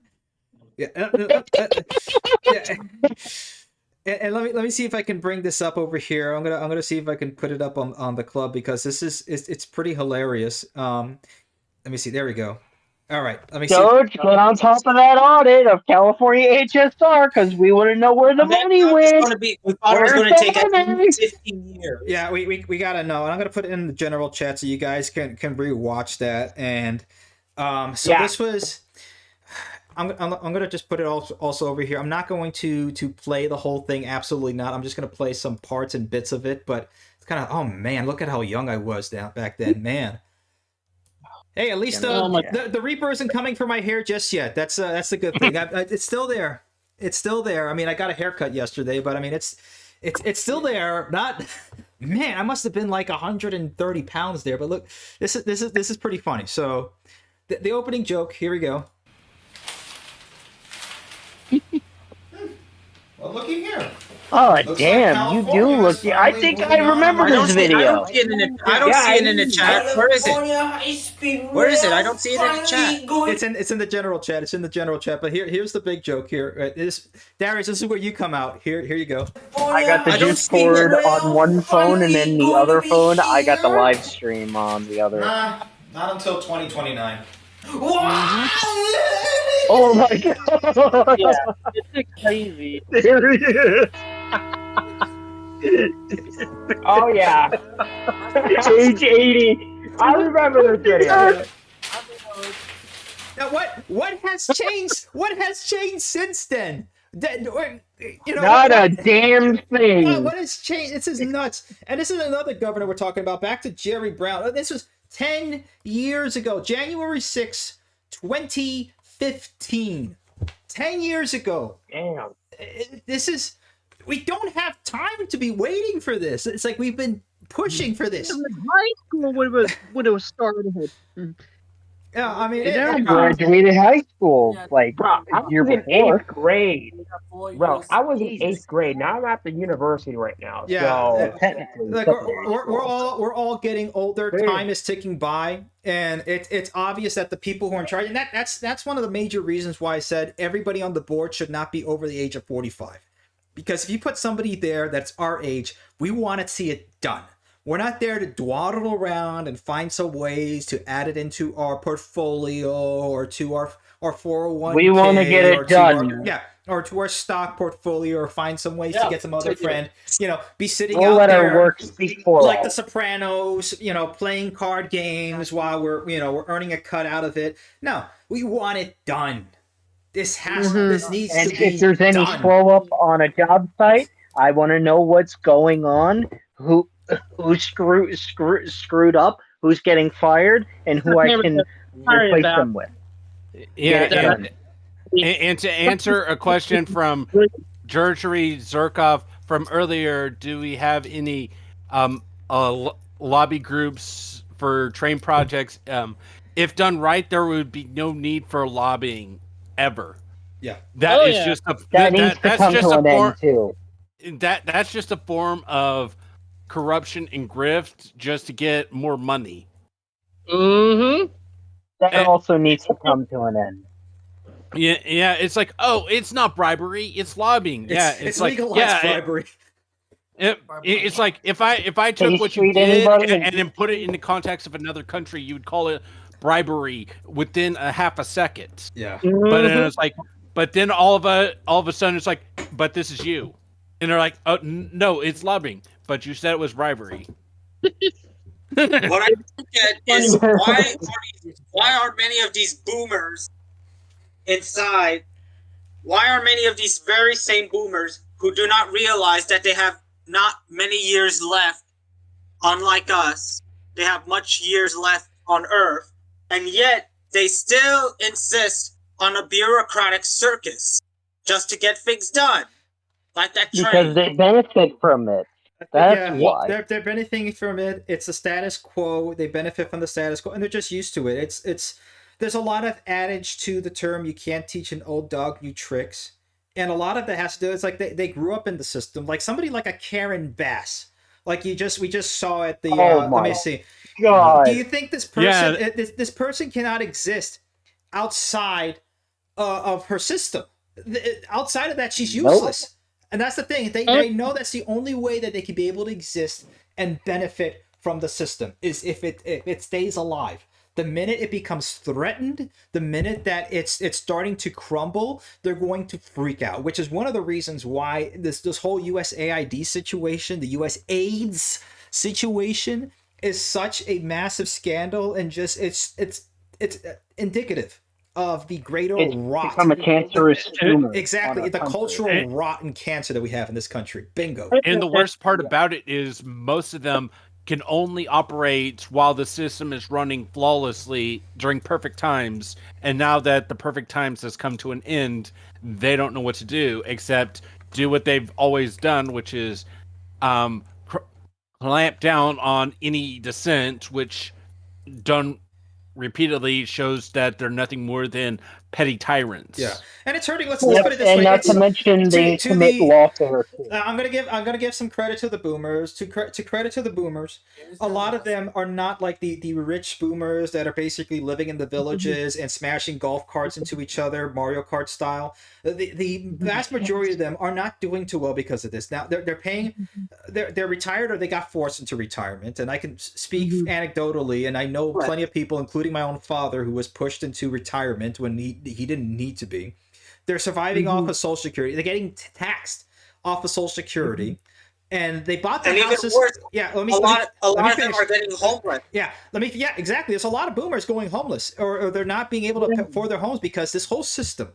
Yeah. Yeah. And let me see if I can bring this up over here. I'm gonna see if I can put it up on the club because it's pretty hilarious. Let me see. There we go. All right. Let me George, see. get on top of that audit of California HSR because we want to know where the money went. We thought it was going to take at least 15 years. Yeah, we gotta know, and I'm gonna put it in the general chat so you guys can rewatch that. And this was. I'm gonna just put it also over here. I'm not going to play the whole thing. Absolutely not. I'm just gonna play some parts and bits of it. But it's kind of, oh man, look at how young I was back then, man. Hey, at least the Reaper isn't coming for my hair just yet. That's the good thing. It's still there. It's still there. I mean, I got a haircut yesterday, but I mean, it's still there. Not, man, I must have been like 130 pounds there. But look, this is pretty funny. So, the opening joke. Here we go. Well, looky here. Oh, Looks damn, like you do California look. is I finally think moving I on. remember this video. I don't see it in the chat. Where is it? Where is it? I don't see it in the chat. It's in the general chat. It's in the general chat. But here's the big joke here. Darius, this is where you come out. Here you go. I got the juice cord on one phone, and then the other phone, I got the live stream on the other. Not until 2029. Oh my god! Yeah, it's crazy. There he is. Oh yeah. Age 80. I remember this video. Now what has changed? What has changed since then? You know, Not a damn thing. What has changed? This is nuts. And this is another governor we're talking about. Back to Jerry Brown. This was 10 years ago, January 6, 2015. 10 years ago. Damn. We don't have time to be waiting for this. It's like we've been pushing for this. High school when it was started. Yeah, I mean, I graduated high school like Bro, I year was in before. 8th grade. Bro, I was in 8th grade. Now I'm at the university right now. Yeah, So technically, like we're all getting older. Time is ticking by, and it's obvious that the people who are in charge, and that's one of the major reasons why I said everybody on the board should not be over the age of 45, because if you put somebody there that's our age, we want to see it done. We're not there to dawdle around and find some ways to add it into our portfolio or to our 401k. We want to get it done. Or to our stock portfolio, or find some ways to get some other friend. Be sitting We'll out let there our work speak for like us. The Sopranos. Playing card games while we're earning a cut out of it. No, we want it done. This needs And to be if there's any done. scroll up on a job site, I want to know what's going on. Who screwed up? Who's getting fired? And who I can replace them with. Yeah, and to answer a question from Georgiy Zerkov from earlier, do we have any lobby groups for train projects? If done right, there would be no need for lobbying ever. Yeah, that is just a that needs to come to an end too. That's just a form of corruption and grift just to get more money. Mm-hmm. That also needs to come to an end. Yeah, it's like, oh, it's not bribery, it's lobbying. It's like legalized bribery. It's like if I took what you did and then put it in the context of another country, you would call it bribery within a half a second. Yeah. But then it's like, but then all of a sudden it's like, but this is you, and they're like, oh no, it's lobbying, but you said it was bribery. What I don't get is why are many of these boomers inside? Why are many of these very same boomers who do not realize that they have not many years left, unlike us, they have much years left on Earth, and yet they still insist on a bureaucratic circus just to get things done, like that train. Because they benefit from it. That's why. They're benefiting from it. It's the status quo. They benefit from the status quo, and they're just used to it. It's there's a lot of adage to the term "you can't teach an old dog new tricks," and a lot of that has to do. It's like they grew up in the system. Like somebody like a Karen Bass. Like we just saw at the. Let me see. God. Do you think this person this person cannot exist outside of her system? Outside of that, she's useless. And that's the thing. They know that's the only way that they can be able to exist and benefit from the system is if it stays alive. The minute it becomes threatened, the minute that it's starting to crumble, they're going to freak out. Which is one of the reasons why this whole USAID situation, the US AIDS situation, is such a massive scandal, and just it's indicative of the greater rot. Become a cancerous tumor. Exactly, the cultural rot and cancer that we have in this country. Bingo. And the worst part about it is most of them can only operate while the system is running flawlessly during perfect times. And now that the perfect times has come to an end, they don't know what to do except do what they've always done, which is clamp down on any dissent, which done repeatedly shows that they're nothing more than petty tyrants. Yeah, and it's hurting. Let's put it this way. And not to mention they commit lawfare. I'm gonna give some credit to the boomers. To credit to the boomers, a lot of them are not like the rich boomers that are basically living in the villages and smashing golf carts into each other, Mario Kart style. The vast majority of them are not doing too well because of this. Now they're paying, they're retired or they got forced into retirement. And I can speak anecdotally, and I know plenty of people, including my own father, who was pushed into retirement when he didn't need to be. They're surviving off of Social Security. They're getting taxed off of Social Security, and they bought their houses. Even worse, yeah, a lot of them are getting homeless. Yeah, exactly. There's a lot of boomers going homeless, or they're not being able to afford their homes because this whole system,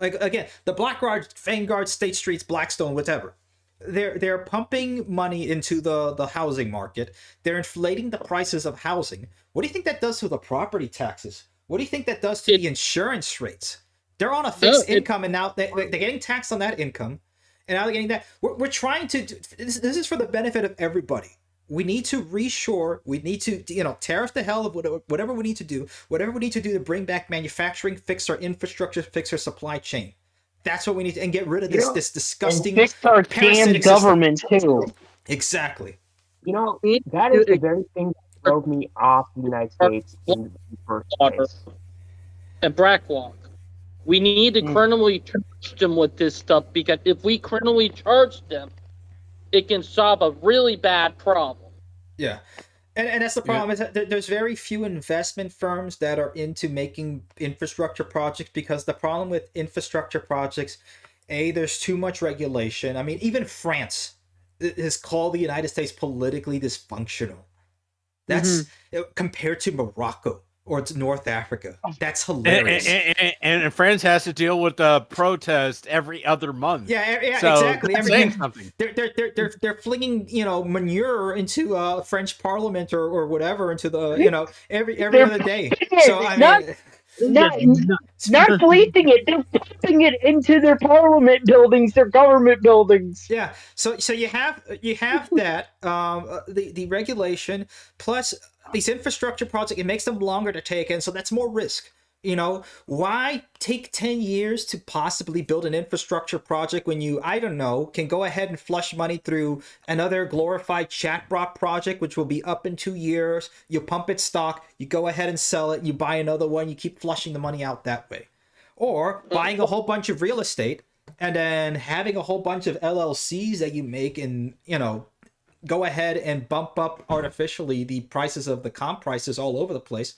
like again, the BlackRock, Vanguard, State Streets, Blackstone, whatever. They're pumping money into the housing market. They're inflating the prices of housing. What do you think that does to the property taxes? What do you think that does to the insurance rates? They're on a fixed income, and now they're getting taxed on that income, and now they're getting that. We're trying to. This is for the benefit of everybody. We need to reshore. We need to, tariff the hell of whatever we need to do. Whatever we need to do to bring back manufacturing, fix our infrastructure, fix our supply chain. That's what we need to, and get rid of this disgusting. And fix our damn government too. Exactly. That is the very thing that drove me off the United States in the first place. And Brackwalk. We need to criminally charge them with this stuff, because if we criminally charge them, it can solve a really bad problem. Yeah. And that's the problem, is that there's very few investment firms that are into making infrastructure projects, because the problem with infrastructure projects, there's too much regulation. I mean, even France has called the United States politically dysfunctional. That's compared to Morocco or to North Africa. That's hilarious. And France has to deal with the protest every other month. Yeah, so exactly. That's saying something. They're flinging manure into French Parliament or whatever into the every other day. So I mean. Not policing it, they're pumping it into their parliament buildings, their government buildings. Yeah, so you have that the regulation plus these infrastructure projects. It makes them longer to take in, so that's more risk. Why take 10 years to possibly build an infrastructure project when you, I don't know, can go ahead and flush money through another glorified chatbot project, which will be up in 2 years. You pump its stock, you go ahead and sell it, you buy another one, you keep flushing the money out that way. Or buying a whole bunch of real estate and then having a whole bunch of LLCs that you make and, go ahead and bump up artificially the prices of the comp prices all over the place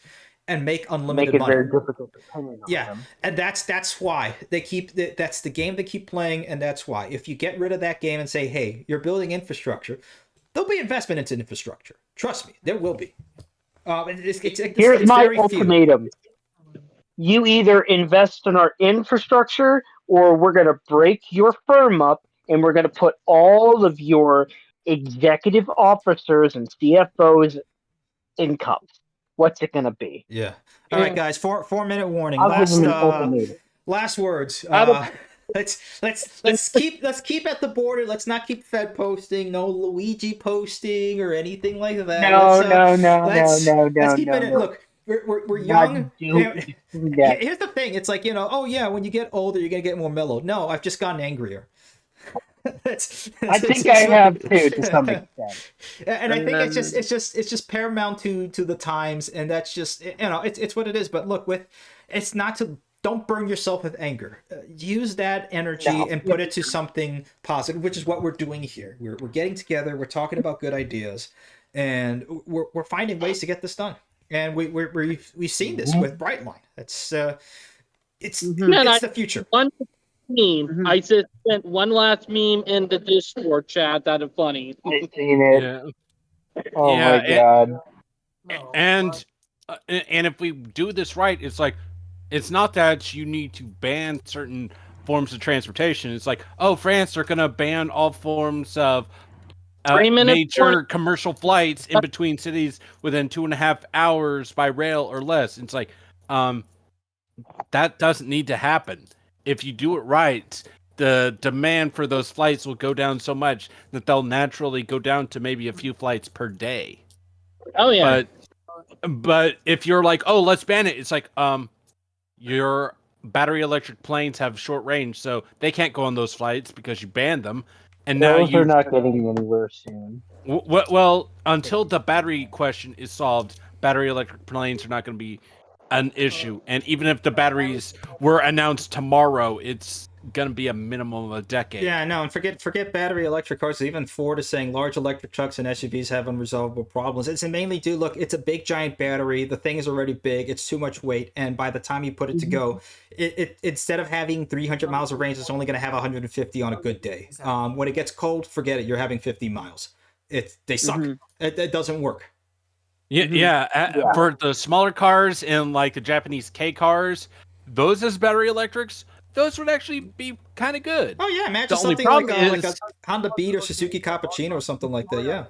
and make unlimited money. Very difficult depending on them. And that's why they keep that's the game they keep playing, and that's why if you get rid of that game and say, hey, you're building infrastructure, there'll be investment into infrastructure. Trust me, there will be. Here's my ultimatum. You either invest in our infrastructure, or we're going to break your firm up and we're going to put all of your executive officers and CFOs in cuffs. What's it going to be? Yeah. All right, guys, 4 minute warning. I'll give them an ultimatum. Last words. let's keep at the border. Let's not keep Fed posting, no Luigi posting or anything like that. Let's keep it. Look, we're young. Here's the thing. It's like, oh yeah, when you get older, you're gonna get more mellow. No, I've just gotten angrier. I think I have too, to some extent. And I think it's just paramount to the times, and that's just, it's what it is. But look, it's not to, don't burn yourself with anger. Use that energy and put it to something positive, which is what we're doing here. We're getting together. We're talking about good ideas, and we're finding ways to get this done. And we've seen this with Brightline. It's the future. One meme. I just sent one last meme in the Discord chat that is funny. I've seen it. Yeah. Oh my god. And if we do this right, it's like, it's not that you need to ban certain forms of transportation. It's like, oh, France are going to ban all forms of major commercial flights in between cities within 2.5 hours by rail or less. It's like, that doesn't need to happen. If you do it right, the demand for those flights will go down so much that they'll naturally go down to maybe a few flights per day. Oh yeah. But if you're like, oh, let's ban it, it's like, your battery electric planes have short range, so they can't go on those flights because you banned them. And those are not getting anywhere soon. Well, until the battery question is solved, battery electric planes are not going to be an issue. And even if the batteries were announced tomorrow, it's going to be a minimum of a decade. Yeah, no, and forget battery electric cars. Even Ford is saying large electric trucks and SUVs have unresolvable problems. It's mainly due, look, it's a big giant battery. The thing is already big. It's too much weight. And by the time you put it to go, it instead of having 300 miles of range, it's only going to have 150 on a good day. When it gets cold, forget it. You're having 50 miles. They suck. It doesn't work. Yeah. For the smaller cars and like the Japanese K cars, those as battery electrics, those would actually be kind of good. Oh yeah, imagine something like a Honda Beat or Suzuki Cappuccino or something like that. Yeah.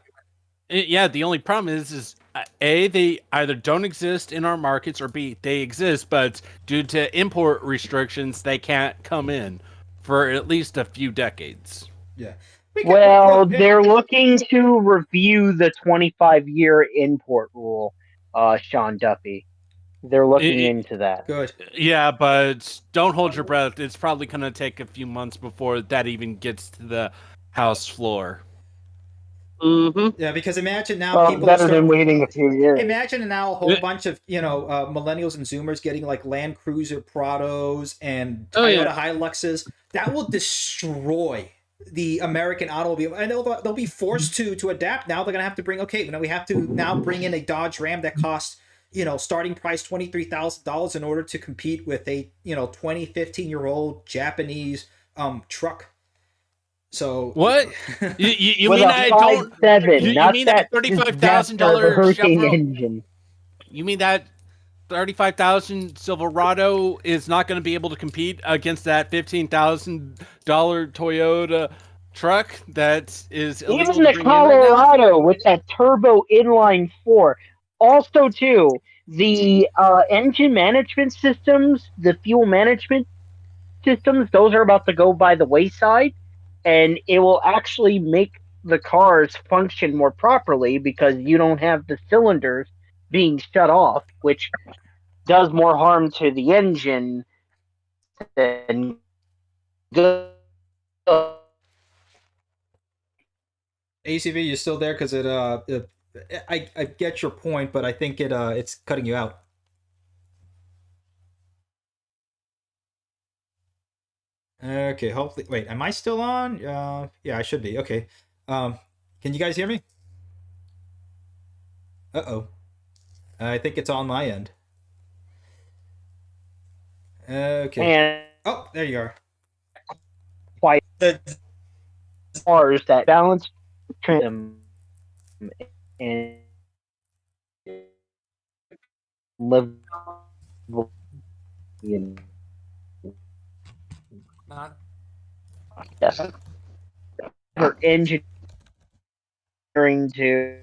Yeah, the only problem is A, they either don't exist in our markets, or B, they exist, but due to import restrictions, they can't come in for at least a few decades. Yeah. They're looking to review the 25-year import rule, Sean Duffy. They're looking into that. Good. Yeah, but don't hold your breath. It's probably going to take a few months before that even gets to the House floor. Yeah, because imagine now people better than waiting a few years. Imagine now a whole bunch of millennials and Zoomers getting like Land Cruiser Prados and Toyota Hiluxes. That will destroy the American automobile, and they'll be forced to adapt. Now they're gonna have to bring we have to now bring in a Dodge Ram that costs starting price $23,000 in order to compete with a 15-year-old Japanese truck. So what you mean? I don't. You mean that $35,000 engine? You mean that $35,000 Silverado is not going to be able to compete against that $15,000 Toyota truck that is illegal even the Colorado with that turbo inline 4? Also, too, the engine management systems, the fuel management systems, those are about to go by the wayside. And it will actually make the cars function more properly because you don't have the cylinders being shut off, which does more harm to the engine than good. ACV, you still there? Because I get your point, but I think it's cutting you out. Okay, hopefully. Wait, am I still on? Yeah, I should be. Okay. Can you guys hear me? Uh-oh. I think it's on my end. Okay. Oh, there you are. Quite the cars that balance trim and live. Yes. For engineering to,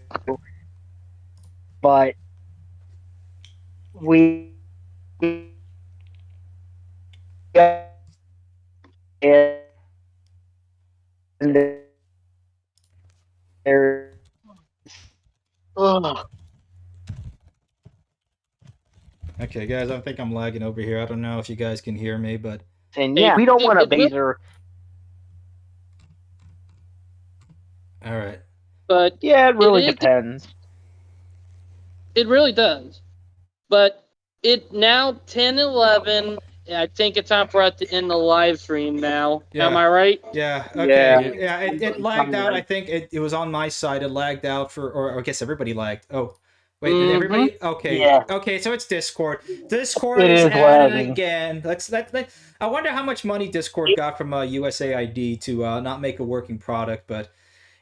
but we And there. Ugh. Okay, guys, I think I'm lagging over here. I don't know if you guys can hear me, but And yeah, we don't want a baser. All right. But yeah, it really depends. It really does. But it now 10:11. I think it's time for us to end the live stream now. Yeah. Am I right? Yeah. Okay. Yeah. It lagged out. I think it was on my side. It lagged out or I guess everybody lagged. Oh, wait. Did everybody? Okay. Yeah. Okay. So it's Discord. Discord It is is at lagging. it again. I wonder how much money Discord got from USAID to not make a working product, but.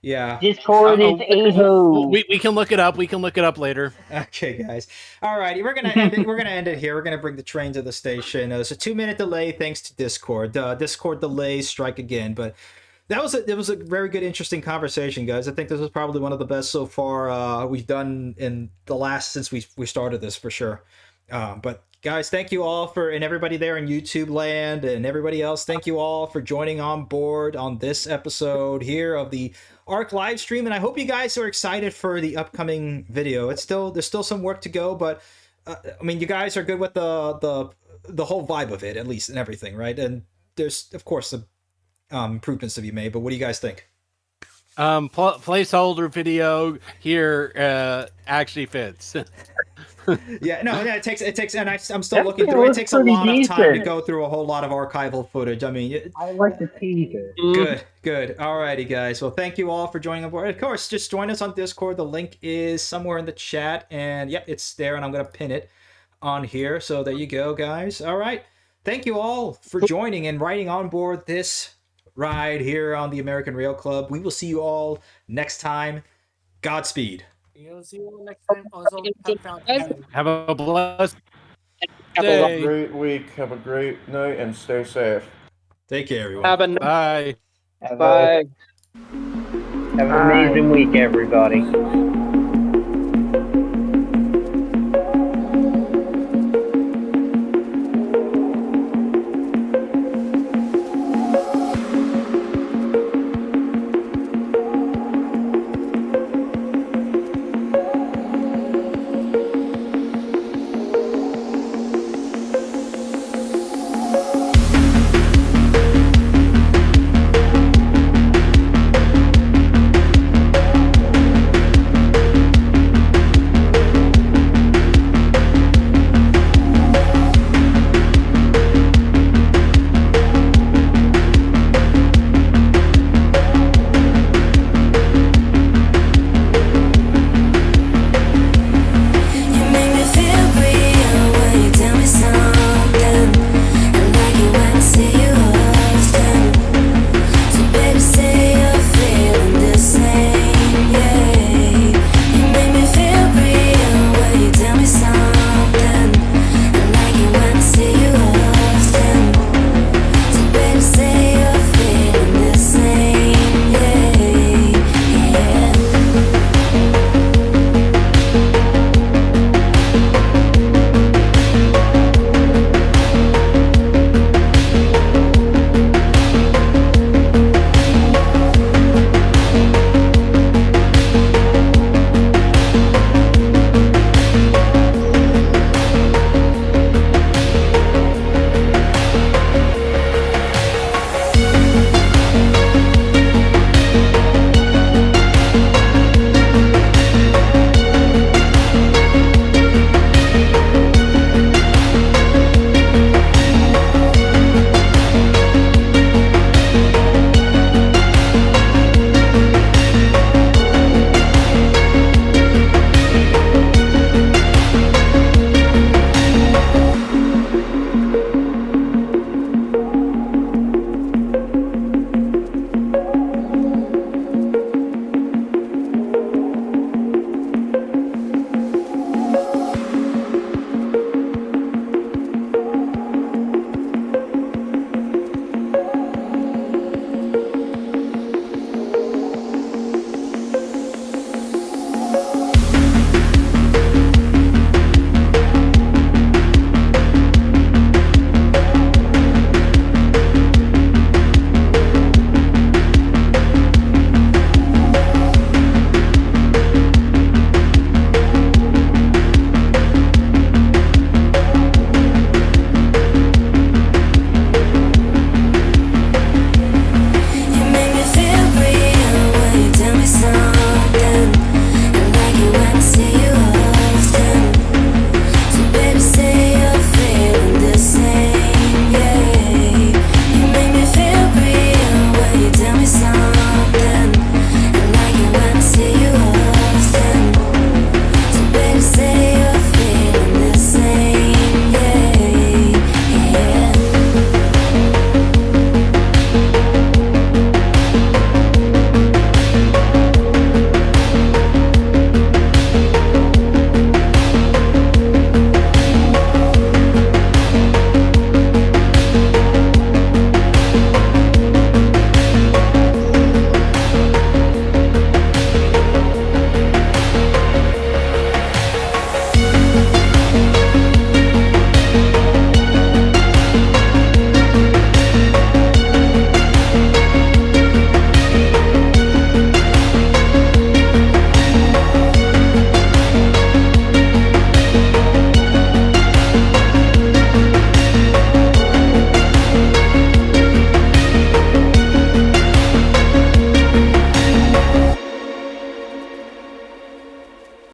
Yeah. Discord is a-ho. We can look it up. We can look it up later. Okay, guys. All righty, we're gonna end it. We're gonna end it here. We're gonna bring the train to the station. It's a 2-minute delay thanks to Discord. Discord delays strike again, but it was a very good, interesting conversation, guys. I think this was probably one of the best so far we've done in the last since we started this for sure. But guys, thank you all and everybody there in YouTube land and everybody else. Thank you all for joining on board on this episode here of the ARC live stream, and I hope you guys are excited for the upcoming video. There's still some work to go, but I mean, you guys are good with the whole vibe of it, at least, and everything, right? And there's of course some improvements to be made, but what do you guys think? Placeholder video here actually fits. Yeah, it takes, and I'm still looking through. It takes a lot of time to go through a whole lot of archival footage. I mean, I like the teaser. Good. Alrighty, guys. Well, thank you all for joining on board. Of course, just join us on Discord. The link is somewhere in the chat, and yep, it's there, and I'm gonna pin it on here. So there you go, guys. All right, thank you all for joining and riding on board this ride here on the American Rail Club. We will see you all next time. Godspeed. You'll see you next time. Also, Have a blessed Have day. a great week. Have a great night, and stay safe. Take care, everyone. Have a Bye. Have an amazing week, everybody.